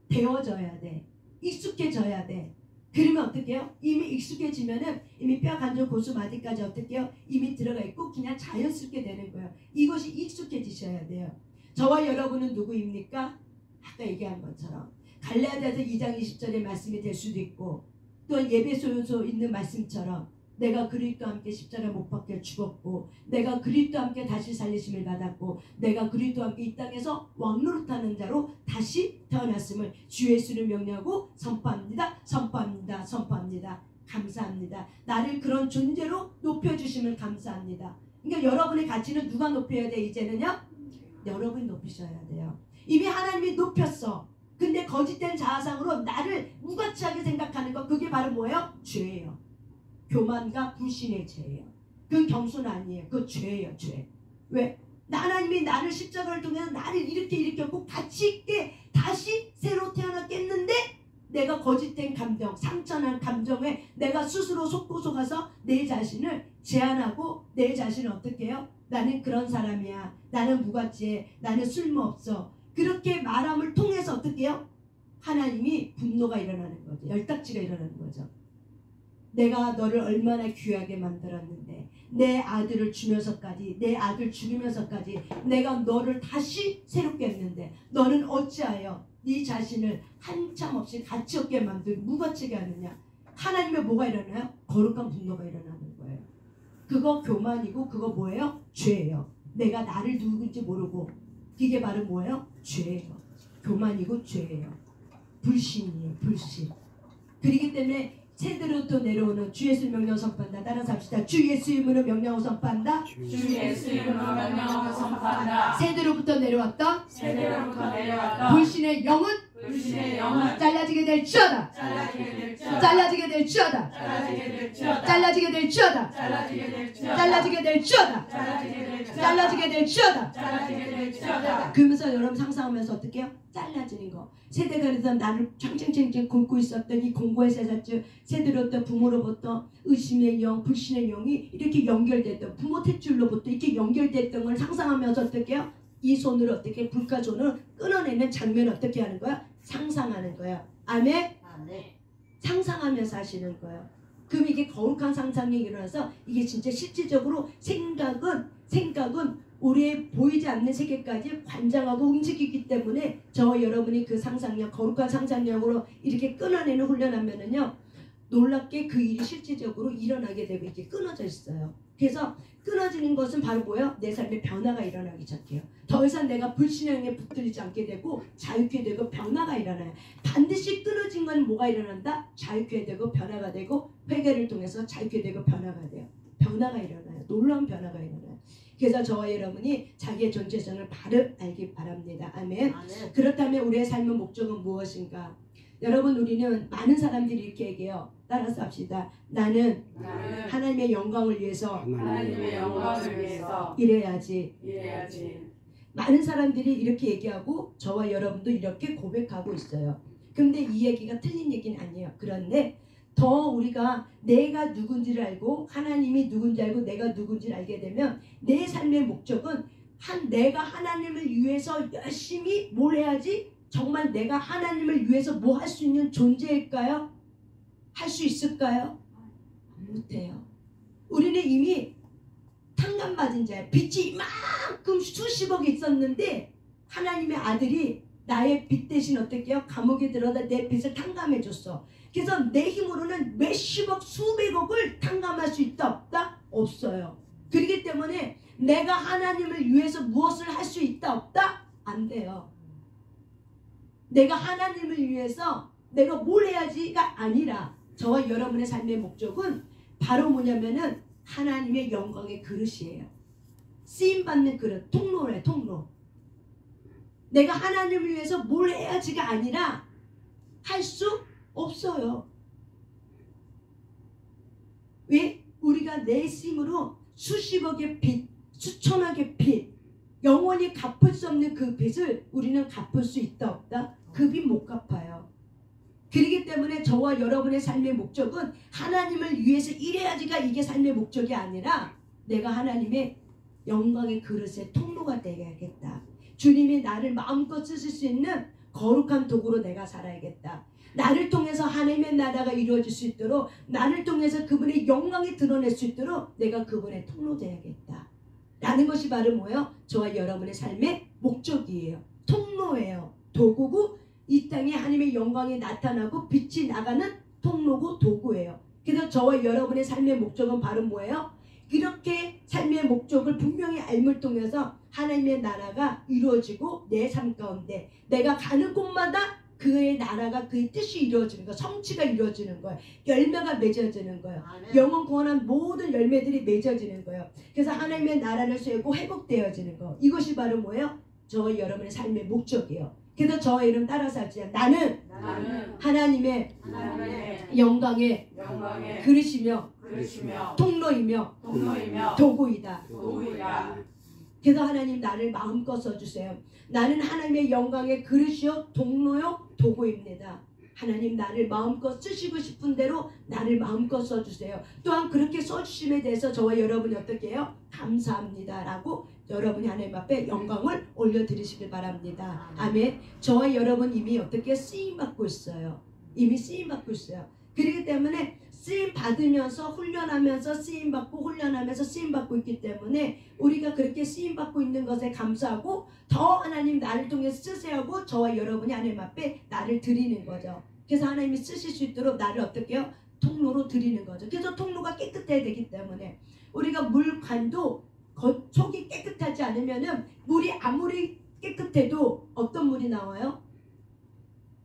배워져야 돼. 익숙해져야 돼. 그러면 어떻게 해요? 이미 익숙해지면은 이미 뼈 관절 고수 마디까지 어떻게 해요? 이미 들어가 있고 그냥 자연스럽게 되는 거예요. 이것이 익숙해지셔야 돼요. 저와 여러분은 누구입니까? 아까 얘기한 것처럼 갈라디아서 2장 20절의 말씀이 될 수도 있고 또 예배소에서 있는 말씀처럼 내가 그리스도와 함께 십자가에 못 박혀 죽었고 내가 그리스도와 함께 다시 살리심을 받았고 내가 그리스도와 함께 이 땅에서 왕노릇하는 자로 다시 태어났음을 주 예수를 명령하고 선포합니다. 선포합니다. 선포합니다. 감사합니다. 나를 그런 존재로 높여주심을 감사합니다. 그러니까 여러분의 가치는 누가 높여야 돼? 이제는요? 여러분이 높이셔야 돼요. 이미 하나님이 높였어. 근데 거짓된 자아상으로 나를 무가치하게 생각하는 거 그게 바로 뭐예요? 죄예요. 교만과 불신의 죄예요. 그건 겸손 아니에요. 그건 죄예요. 죄. 왜? 하나님이 나를 십자가를 통해서 나를 이렇게 일으켰고 가치 있게 다시 새로 태어났겠는데 내가 거짓된 감정, 상처난 감정에 내가 스스로 속고 속아서 내 자신을 제한하고 내 자신을 어떻게 해요? 나는 그런 사람이야. 나는 무가치해. 나는 쓸모없어. 그렇게 말함을 통해서 어떻게 해요? 하나님이 분노가 일어나는 거죠. 열딱지가 일어나는 거죠. 내가 너를 얼마나 귀하게 만들었는데 내 아들을 주면서까지 내 아들 죽이면서까지 내가 너를 다시 새롭게 했는데 너는 어찌하여 네 자신을 한참 없이 가치 없게 만들고 무가치게 하느냐. 하나님의 뭐가 일어나요? 거룩한 분노가 일어나는 거예요. 그거 교만이고 그거 뭐예요? 죄예요. 내가 나를 누군지 모르고 이게 바로 뭐예요? 죄예요. 교만이고 죄예요. 불신이에요. 불신. 그렇기 때문에 세대로부터 내려오는 주 예수 명령 선포한다. 따라서 합시다. 주 예수 이름으로 명령을 선포한다. 주 예수 이름으로 명령을 선포한다. 세대로부터 내려왔던 불신의 영은 잘라지게 될 지어다. 잘라지게 될 지어다. 잘라지게 될 지어다. 잘라지게 될 지어다. 잘라지게 될 지어다. 그러면서 여러분 상상하면서 어떻게 해요? 잘라지는 거. 세대가 그래서 나를 짱짱짱짱 굶고 있었던 이 공고의 세자증 세대로부터 부모로부터 의심의 영, 불신의 영이 이렇게 연결됐던 부모 탯줄로부터 이렇게 연결됐던 걸 상상하면서 어떻게 해요? 이 손으로 어떻게 불가존을 끊어내는 장면을 어떻게 하는 거야? 상상하는 거야. 아멘? 상상하면서 하시는 거예요. 그럼 이게 거룩한 상상이 일어나서 이게 진짜 실질적으로 생각은 우리의 보이지 않는 세계까지 관장하고 움직이기 때문에 저와 여러분이 그 상상력, 거룩한 상상력으로 이렇게 끊어내는 훈련하면은요 놀랍게 그 일이 실질적으로 일어나게 되고 이렇게 끊어져 있어요. 그래서 끊어지는 것은 바로 뭐예요? 내 삶의 변화가 일어나기 시작해요. 더 이상 내가 불신앙에 붙들리지 않게 되고 자유케 되고 변화가 일어나요. 반드시 끊어진 건 뭐가 일어난다? 자유케 되고 변화가 되고 회개를 통해서 자유케 되고 변화가 돼요. 변화가 일어나요. 놀라운 변화가 일어나요. 그래서 저와 여러분이 자기의 존재성을 바로 알기 바랍니다. 아멘. 그렇다면 우리의 삶의 목적은 무엇인가? 여러분 우리는 많은 사람들이 이렇게 얘기해요. 따라서 합시다. 나는 하나님의 영광을 위해서 일해야지. 많은 사람들이 이렇게 얘기하고 저와 여러분도 이렇게 고백하고 있어요. 근데 이 얘기가 틀린 얘기는 아니에요. 그런데 더 우리가 내가 누군지를 알고 하나님이 누군지 알고 내가 누군지를 알게 되면 내 삶의 목적은 내가 하나님을 위해서 열심히 뭘 해야지? 정말 내가 하나님을 위해서 뭐 할 수 있는 존재일까요? 할 수 있을까요? 못해요. 우리는 이미 탕감받은 자예요. 빚이 이만큼 수십억이 있었는데 하나님의 아들이 나의 빚 대신 어떻게 해요? 감옥에 들어다 내 빚을 탕감해 줬어. 그래서 내 힘으로는 몇십억 수백억을 탕감할 수 있다 없다? 없어요. 그렇기 때문에 내가 하나님을 위해서 무엇을 할 수 있다 없다? 안 돼요. 내가 하나님을 위해서 내가 뭘 해야지가 아니라 저와 여러분의 삶의 목적은 바로 뭐냐면은 하나님의 영광의 그릇이에요. 쓰임받는 그릇, 통로래, 통로. 내가 하나님을 위해서 뭘 해야지가 아니라 할 수 없어요. 왜? 우리가 내 힘으로 수십억의 빚, 수천억의 빚, 영원히 갚을 수 없는 그 빚을 우리는 갚을 수 있다 없다? 그 빚 못 갚아요. 그렇기 때문에 저와 여러분의 삶의 목적은 하나님을 위해서 일해야지가 이게 삶의 목적이 아니라 내가 하나님의 영광의 그릇의 통로가 되어야겠다. 주님이 나를 마음껏 쓰실 수 있는 거룩한 도구로 내가 살아야겠다. 나를 통해서 하나님의 나라가 이루어질 수 있도록, 나를 통해서 그분의 영광이 드러낼 수 있도록 내가 그분의 통로 되어야겠다. 라는 것이 바로 뭐예요? 저와 여러분의 삶의 목적이에요. 통로예요. 도구고 이 땅에 하나님의 영광이 나타나고 빛이 나가는 통로고 도구예요. 그래서 저와 여러분의 삶의 목적은 바로 뭐예요? 이렇게 삶의 목적을 분명히 알물 통해서 하나님의 나라가 이루어지고 내 삶 가운데 내가 가는 곳마다 그의 나라가 그의 뜻이 이루어지는 거예요. 성취가 이루어지는 거예요. 열매가 맺어지는 거예요. 영원 구원한 모든 열매들이 맺어지는 거예요. 그래서 하나님의 나라를 세우고 회복되어지는 거. 이것이 바로 뭐예요? 저와 여러분의 삶의 목적이에요. 그래서 저와 이름 따라서 하지. 나는 하나님의 영광의 그릇이며 통로이며 도구이다. 그래서 하나님 나를 마음껏 써주세요. 나는 하나님의 영광의 그릇이요 통로요 도구입니다. 하나님 나를 마음껏 쓰시고 싶은 대로 나를 마음껏 써주세요. 또한 그렇게 써주심에 대해서 저와 여러분이 어떻게 해요? 감사합니다 라고 여러분이 하나님 앞에 영광을 올려드리시길 바랍니다. 아멘. 저와 여러분 이미 어떻게 쓰임받고 있어요. 이미 쓰임받고 있어요. 그렇기 때문에 쓰임 받으면서 훈련하면서 쓰임 받고 훈련하면서 쓰임 받고 있기 때문에 우리가 그렇게 쓰임 받고 있는 것에 감사하고 더 하나님 나를 통해 쓰세요 하고 저와 여러분이 하나님 앞에 나를 드리는 거죠. 그래서 하나님이 쓰실 수 있도록 나를 어떻게 해요? 통로로 드리는 거죠. 그래서 통로가 깨끗해야 되기 때문에 우리가 물관도 속이 깨끗하지 않으면은 물이 아무리 깨끗해도 어떤 물이 나와요?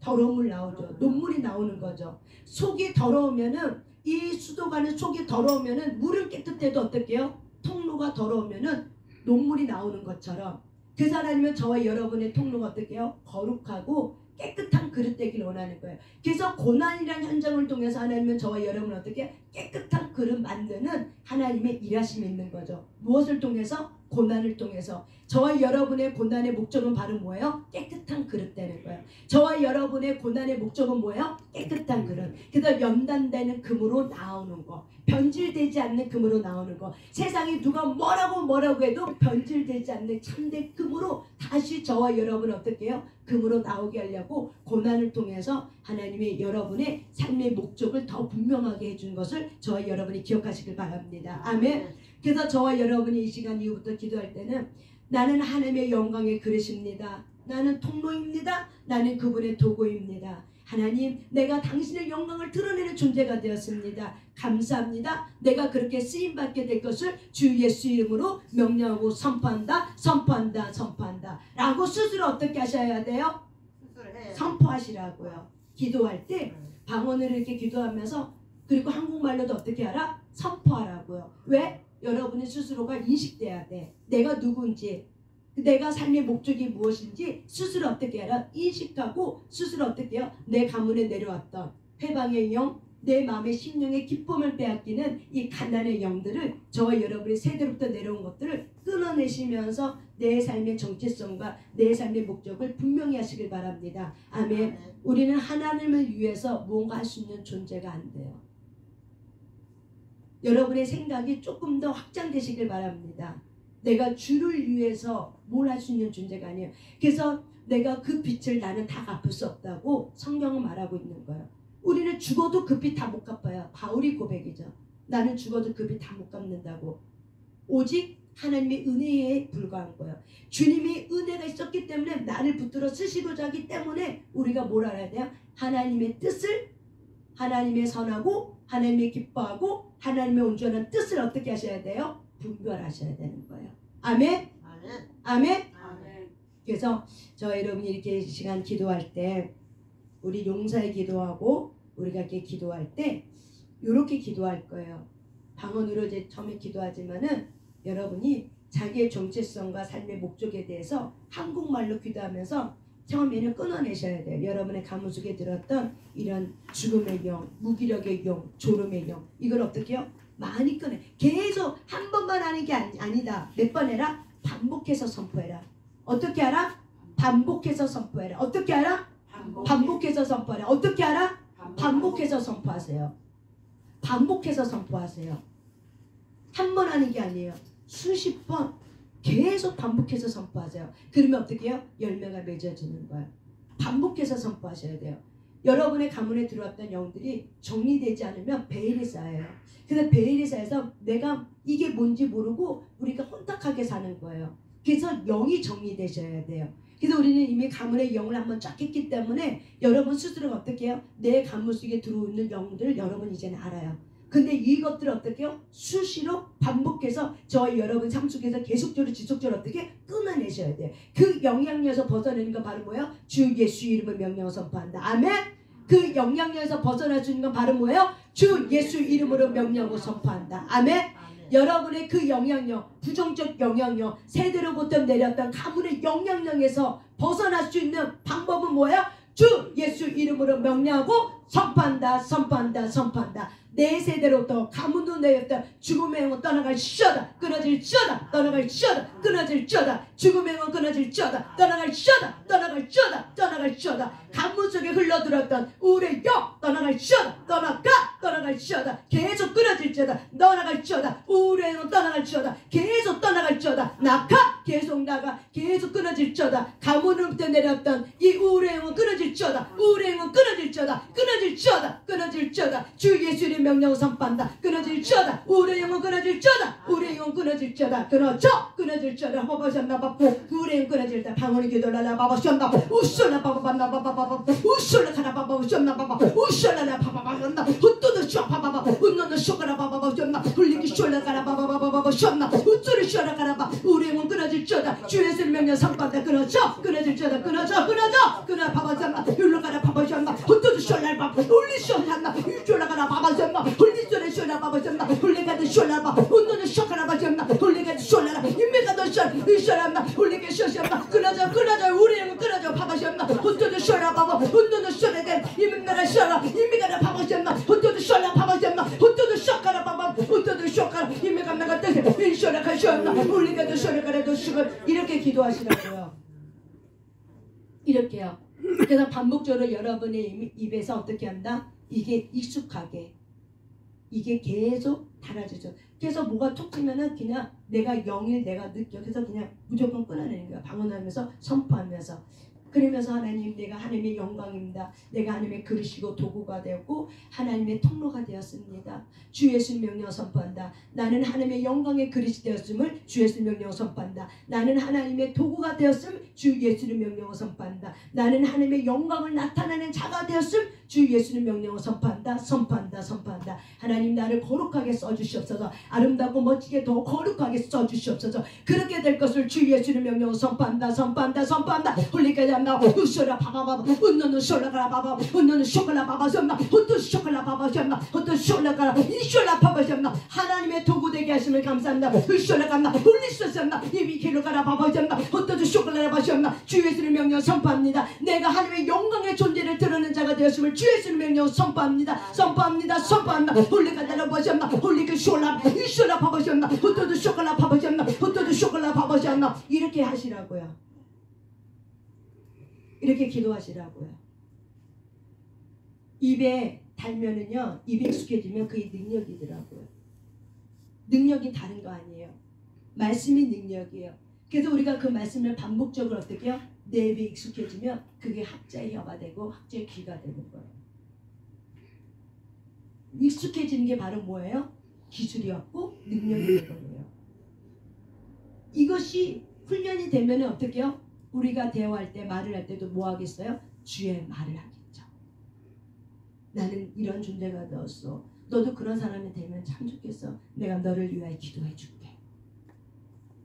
더러운 물 나오죠. 녹물이 나오는 거죠. 속이 더러우면은 이 수도관의 속이 더러우면은 물은 깨끗해도 어떻게 해요? 통로가 더러우면은 녹물이 나오는 것처럼 그래서 하나님은 저와 여러분의 통로가 어떻게 해요? 거룩하고 깨끗한 그릇 되길 원하는 거예요. 그래서 고난이라는 현장을 통해서 하나님은 저와 여러분을 어떻게 깨끗한 그릇 만드는 하나님의 일하심이 있는 거죠. 무엇을 통해서? 고난을 통해서. 저와 여러분의 고난의 목적은 바로 뭐예요? 깨끗한 그릇 되는 거예요. 저와 여러분의 고난의 목적은 뭐예요? 깨끗한 그릇. 그래서 연단되는 금으로 나오는 거. 변질되지 않는 금으로 나오는 거. 세상이 누가 뭐라고 해도 변질되지 않는 참된 금으로 다시 저와 여러분을 어떻게 해요? 금으로 나오게 하려고 고난을 통해서 하나님이 여러분의 삶의 목적을 더 분명하게 해준 것을 저와 여러분이 기억하시길 바랍니다. 아멘. 그래서 저와 여러분이 이 시간 이후부터 기도할 때는 나는 하나님의 영광의 그릇입니다. 나는 통로입니다. 나는 그분의 도구입니다. 하나님, 내가 당신의 영광을 드러내는 존재가 되었습니다. 감사합니다. 내가 그렇게 쓰임받게 될 것을 주 예수 이름으로 명령하고 선포한다. 라고 스스로 어떻게 하셔야 돼요? 선포하시라고요. 기도할 때 방언으로 이렇게 기도하면서 그리고 한국말로도 어떻게 하라? 선포하라고요. 왜? 여러분의 스스로가 인식돼야 돼. 내가 누군지, 내가 삶의 목적이 무엇인지 스스로 어떻게 하라? 인식하고 스스로 어떻게 해요? 내 가문에 내려왔던 회방의 영, 내 마음의 심령의 기쁨을 빼앗기는 이 가난의 영들을 저와 여러분의 세대로부터 내려온 것들을 끊어내시면서 내 삶의 정체성과 내 삶의 목적을 분명히 하시길 바랍니다. 아멘. 우리는 하나님을 위해서 무언가 할 수 있는 존재가 안 돼요. 여러분의 생각이 조금 더 확장되시길 바랍니다. 내가 주를 위해서 뭘 할 수 있는 존재가 아니에요. 그래서 내가 그 빛을 나는 다 갚을 수 없다고 성경은 말하고 있는 거예요. 우리는 죽어도 그 빛 다 못 갚아요. 바울이 고백이죠. 나는 죽어도 그 빛 다 못 갚는다고. 오직 하나님의 은혜에 불과한 거예요. 주님이 은혜가 있었기 때문에 나를 붙들어 쓰시고자 하기 때문에 우리가 뭘 알아야 돼요? 하나님의 뜻을, 하나님의 선하고 하나님의 기뻐하고 하나님의 온전한 뜻을 어떻게 하셔야 돼요? 분별하셔야 되는 거예요. 아멘? 아멘? 그래서 저 여러분이 이렇게 시간 기도할 때 우리 용사의 기도하고 우리가 이렇게 기도할 때 이렇게 기도할 거예요. 방언으로 이제 처음에 기도하지만은 여러분이 자기의 정체성과 삶의 목적에 대해서 한국말로 기도하면서 처음에는 끊어내셔야 돼요. 여러분의 가문 속에 들었던 이런 죽음의 영, 무기력의 영, 졸음의 영, 이걸 어떻게 해요? 많이 꺼내. 계속 한 번만 하는 게 아니다. 몇 번 해라? 반복해서 선포해라. 어떻게 하라? 반복해서 선포해라. 어떻게 하라? 반복해서 선포하라. 어떻게 하라? 반복해서 선포하세요. 반복해서 선포하세요. 한 번 하는 게 아니에요. 수십 번 계속 반복해서 선포하세요. 그러면 어떻게 해요? 열매가 맺어지는 거예요. 반복해서 선포하셔야 돼요. 여러분의 가문에 들어왔던 영들이 정리되지 않으면 베일이 쌓여요. 그래서 베일이 쌓여서 내가 이게 뭔지 모르고 우리가 혼탁하게 사는 거예요. 그래서 영이 정리되셔야 돼요. 그래서 우리는 이미 가문의 영을 한번 쫙 했기 때문에 여러분 스스로가 어떻게 해요? 내 가문 속에 들어오는 영들을 여러분 이제는 알아요. 근데 이것들을 어떻게 해요? 수시로 반복해서 저희 여러분 삶 속에서 계속적으로 지속적으로 어떻게 끊어내셔야 돼요. 그 영향력에서 벗어내는 건 바로 뭐예요? 주 예수 이름을 명령을 선포한다. 아멘. 그 영향력에서 벗어날 수 있는 건 바로 뭐예요? 주 예수 이름으로 명령을 선포한다. 아멘. 여러분의 그 영향력, 부정적 영향력, 세대로부터 내렸던 가문의 영향력에서 벗어날 수 있는 방법은 뭐예요? 주 예수 이름으로 명령하고 선포한다. 선포한다. 선포한다. 내 세대로부터 가문도 내렸던 죽음의 영은 떠나갈지어다. 끊어질지어다. 떠나갈지어다. 끊어질지어다. 죽음의 영은 끊어질지어다. 떠나갈지어다. 떠나갈지어다. 떠나갈지어다. 가문 속에 흘러들었던 우울의 영 떠나갈지어다. 떠나갈지어다. 계속 끊어질지어다. 떠나갈지어다. 우울의 영은 떠나갈지어다. 계속 떠나갈지어다. 나가 계속 나가 계속 끊어질지어다. 가문으로부터 내렸던 이 우울의 영은 끊어질지어다. 우울의 영은 끊어질지어다. 끊어질지어다. 주 예수의 명령을 선포한다. 끊어질지어다. 우울의 영은 끊어질지어다. 우울의 영은 끊어질지어다. 끊어질지어다. 바바셨나 바보 우울의 영 끊어질다. 방언이 기도라라 바바셨나 우솔라 바바반나 바바바바 우솔라 가라 바바셨나 바바 우솔라라 바바바셨나 헛도도 쇼 바바바 운노도 쇼가라 바바바셨나 훌리기 쇼라 가라 바바바바바셨나 우솔이 쇼라 가라 바 우울의 영은 끊어질지어다. 주 예수의 명령 선포한다. 끊어질지어다. 끊어 바바셨나 율로 가라 바바셨나 헛도도 쇼라 바바 울리 쇼한나 유졸라 가라 바바셨나 홀리소레 쇼라 바바셨나 홀리가드 쇼라바 운노도 쇼가라 바셨나 홀리가드 쇼라라 인메가도 쇼라나 홀리게 쇼시나 끊어져 우리 영은 끊어져 바바셨나 헛도도 쇼라 바바 운노도 쇼레데 인메가라 쇼라 인메가라 바바셨나 헛도도 쇼라 바바셨나 헛도도 쇼가라 바바 헛도도 쇼가라 인메가 나가 뜻 쇼라 가쇼나 홀리가드 쇼라가라도 쇼 이렇게 기도하시라고요. 이렇게요. 그래서 반복적으로 여러분의 입에서 어떻게 한다? 이게 익숙하게 이게 계속 달아지죠. 그래서 뭐가 톡 치면은 그냥 내가 영일 내가 느껴. 그래서 그냥 무조건 끊어내는 거야. 방언하면서 선포하면서. 그러면서 하나님 내가 하나님의 영광입니다. 내가 하나님의 그릇이고 도구가 되었고 하나님의 통로가 되었습니다. 주 예수 명령 선포한다. 나는 하나님의 영광의 그릇이 되었음을 주 예수 명령 선포한다. 나는 하나님의 도구가 되었음 주 예수의 명령을 선포한다. 나는 하나님의 영광을 나타내는 자가 되었음 주 예수의 명령을 선포한다. 하나님 나를 거룩하게 써주시옵소서. 아름답고 멋지게 더 거룩하게 써주시옵소서. 그렇게 될 것을 주 예수의 명령을 선포한다. 홀리가 나 우쇼라 바바바 운노는 쇼라가라 바바 운노는 쇼가라 바바셨나 헛도 쇼가라 바바셨나 헛도 쇼라가라 이쇼라 바바셨나 하나님의 도구 되게 하심을 감사합니다. 우쇼라가나 홀리소셨나 이미 길로가라 바바셨나 헛도 쇼가라 바바셨나 주 예수의 명령 선포합니다. 내가 하나님의 영광의 존재를 드러내는 자가 되었음을 주 예수의 명령 선포합니다. 홀리가다라 바셨나 홀리가 쇼라 이쇼라 바바셨나 헛도 쇼가라 바바셨나 헛도 쇼콜라 바보시안나 이렇게 하시라고요. 이렇게 기도하시라고요. 입에 달면은요, 입에 익숙해지면 그게 능력이더라고요. 능력이 다른 거 아니에요. 말씀이 능력이에요. 그래서 우리가 그 말씀을 반복적으로 어떻게 해요? 내 입에 익숙해지면 그게 학자의 혀가 되고 학자의 귀가 되는 거예요. 익숙해지는 게 바로 뭐예요? 기술이었고 능력이 되거든요. 이것이 훈련이 되면 어떻게 해요? 우리가 대화할 때 말을 할 때도 뭐 하겠어요? 주의 말을 하겠죠. 나는 이런 존재가 되었어. 너도 그런 사람이 되면 참 좋겠어. 내가 너를 위하여 기도해 줄게.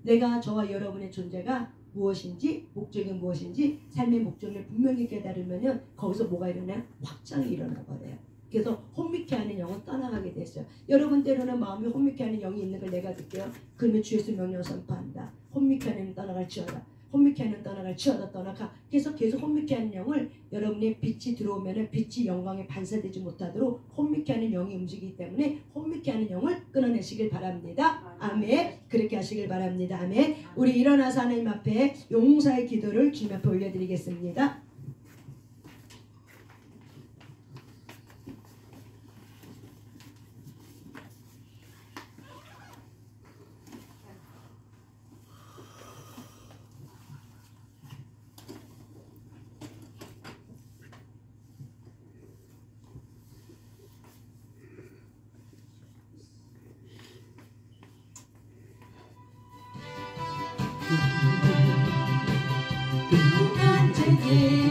내가 저와 여러분의 존재가 무엇인지, 목적이 무엇인지, 삶의 목적을 분명히 깨달으면 거기서 뭐가 일어나요? 확장이 일어나 버려요. 그래서 혼미케 하는 영은 떠나가게 됐어요. 여러분 때로는 마음이 혼미케 하는 영이 있는 걸 내가 느껴요. 그러면 주 예수 명령 선포한다. 혼미케 하는 떠나갈지어다. 혼미케 하는 떠나갈지어다. 떠나가. 그래서 계속 혼미케 하는 영을 여러분의 빛이 들어오면 빛이 영광에 반사되지 못하도록 혼미케 하는 영이 움직이기 때문에 혼미케 하는 영을 끊어내시길 바랍니다. 아멘. 그렇게 하시길 바랍니다. 아멘. 우리 일어나서 하나님 앞에 용사의 기도를 주님 앞에 올려드리겠습니다.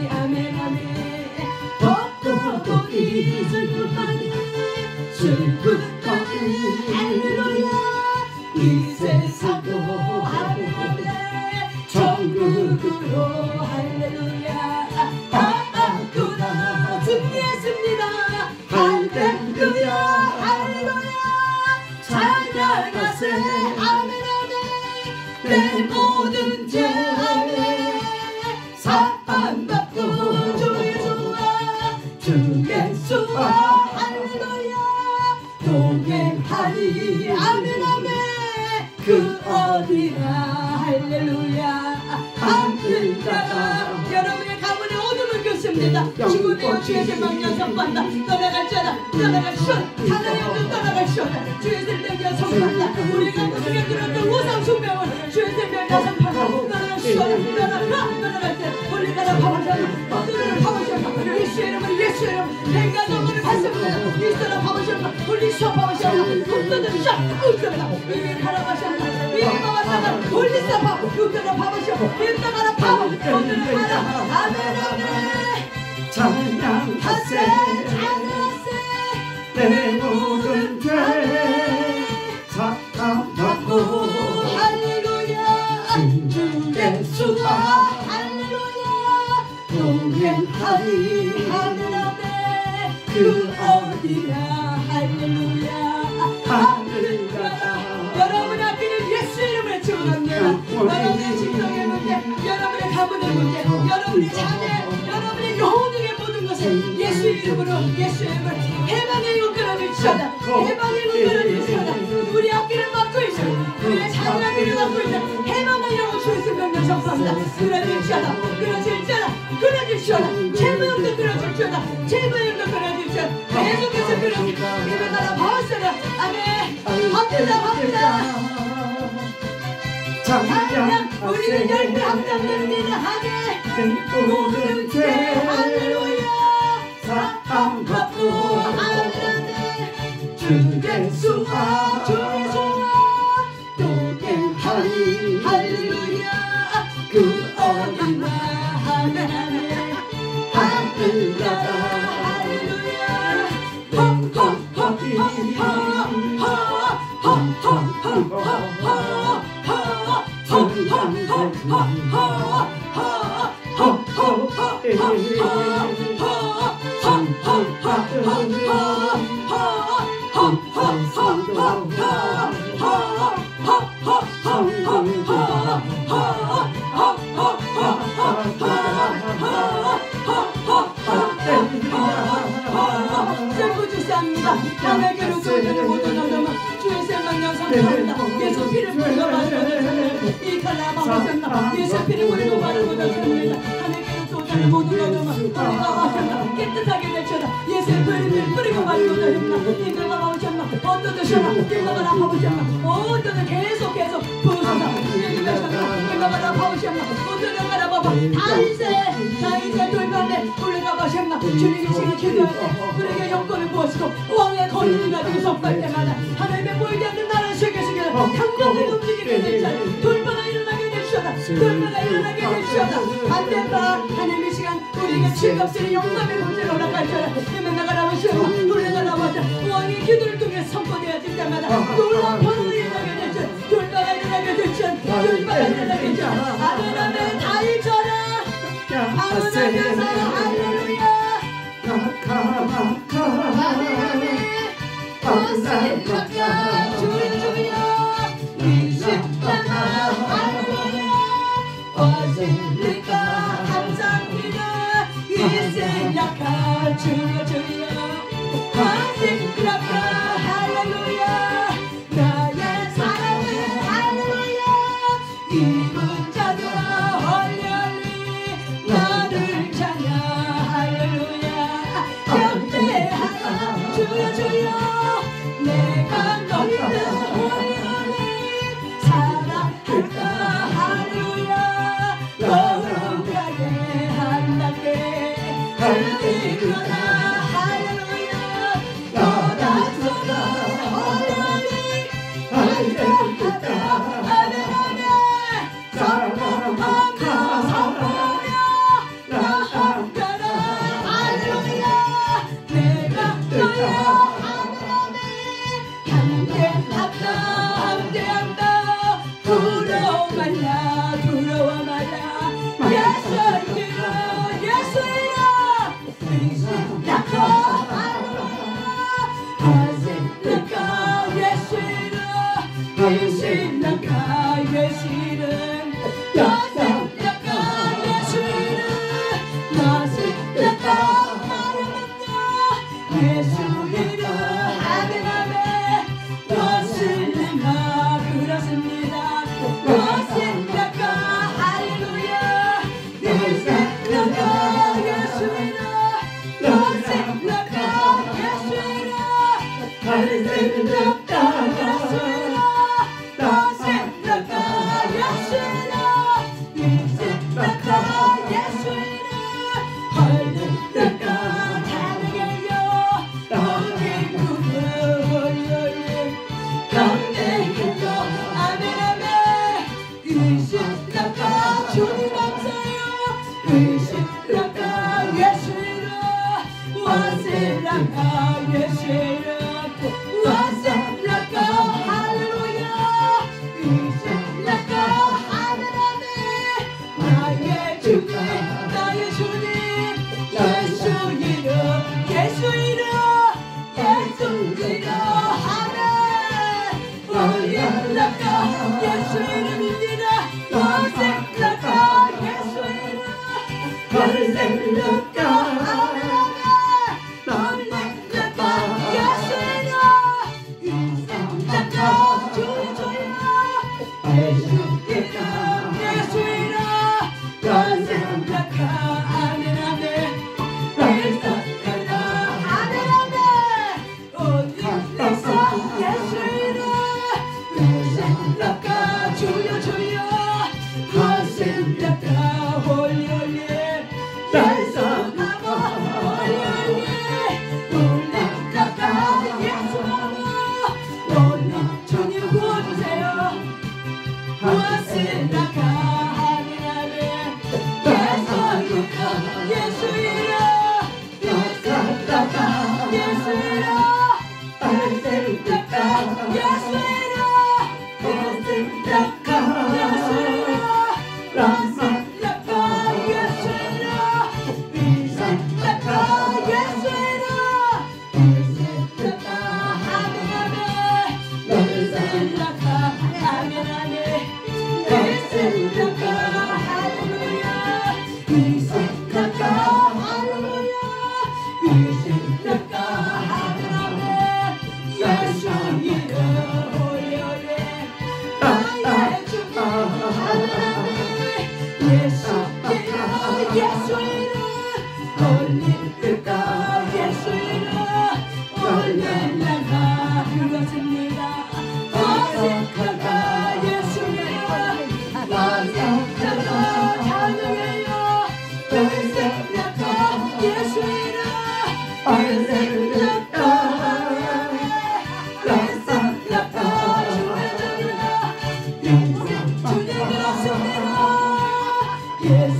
아멘 아멘. 벚꽃 이슬뿐만이 슬픈만이 할렐루야. 이 세상도 할렐루야. 천국으로 할렐루야. 아구나 승리했습니다. 할렐루야 할렐루야. 찬양하세 아멘 아멘. 내 모든 죄 아멘. 사랑받고 주 예수와 주 예수와 할렐루야. 동행하리 아멘 아멘. 그 어디나 할렐루야. 하늘나라. 여러분의 가문의 어둠을 긋습니다. 죽음의 주의 생명력 선포한다. 떠나갈지어다 떠나갈시오다. 하나의 영도 떠나갈시오다. 주의 생명력 선포한다. 우리가 무속에 들었던 우상 숭배을 주의 생명력 선포한다. 떠나갈시오다. 떠나갈 때 우리나라 파워셔 어둠을 파워셔 예수의 이름을 예수의 이름 행간 영혼을 받습니다. 이스라엘 파워셔 올리셔 파워셔 국도들 샷 웃겨라. 이게 하나마셔 이게 마마사다 올리사파 국도들 파워셔 일나가라 파워 오늘 하나 아멘 아멘. 찬양하세 찬양하세 내 모든 죄 사랑받고 할렐루야. 주 예수와 할렐루야. 동행하리 아멘 아멘. 그 어디나 할렐루야. 하늘나라. 여러분의 앞에는 예수 이름을 축원합니다. 여러분의 직장의 문제, 여러분의 가문의 문제, 여러분의 자녀, 여러분의 영혼의 모든 것을 예수 이름으로 예수의 이름을 해방의 이름 끊어주시다. 해방의 이름 끊어주시다. 우리 앞길을 막고 있어. 우리의 자녀를 막고 있어. 해방의 이름으로 주의 명령 선포합니다. 끊어주시다. 끊어주시다. 끊어주시다. 재무형도 끊어주시다. 재무형도 끊어주시다. 계속해서 끊어주시다. 입에 따라 바왔어요. 아멘. 합니다 합니다. 찬양 우리는 열매 함장됩니다. 하게 모든 죄 할렐루야. 사랑받고 아멘. 주 예수와 주 예수와 동행하리 할렐루야. 그 어디나 하나님 하늘나라 할렐루야. self-주시합니다. 남에게로 주의를 모든 얻음은 주의 생명력 상태한다. 예수 피를 뿌리고 마셔야 하셨나 예수 피를 뿌리고 바른 것을 하나님께로 쫓아는 모든 것들만 우리가 하셨나 깨끗하게 되셨나 예수 피를 뿌리고 바른 것을 하셨나 이끌어 나오셨나 어떤 되셨나 일러가 아파보셨나 어떤 계속 부으셨나 일러가 아파보셨나 어떤 바라봐봐 다윗의 돌판에 우리가 마셨나 주님이 지금 기도할 때 우리에게 영권을 부어주고 왕의 권위를 가지고 선포할 때마다 하나님의 보이지 않는 나라를 세계시켜 강력하게 움직이게 되시다 돌파가 일어나게 되시다 돌파가 일어나게 되시다 반대파 하나님의 시간 우리에게 즐겁으니 영감의 문제로 나가셔라 힘을 나가라고 하시나 놀래가 나와서 왕의 기도를 통해 선포되어질 때마다 놀라운 번호를 일어나게 되시 돌파가 일어나게 되시 돌파가 일어나게 되시 아멘 다 일쳐라 아멘 할렐루야 약하 예수 이름 할렐루야 약하 주의 이름 주님의 승리로 예수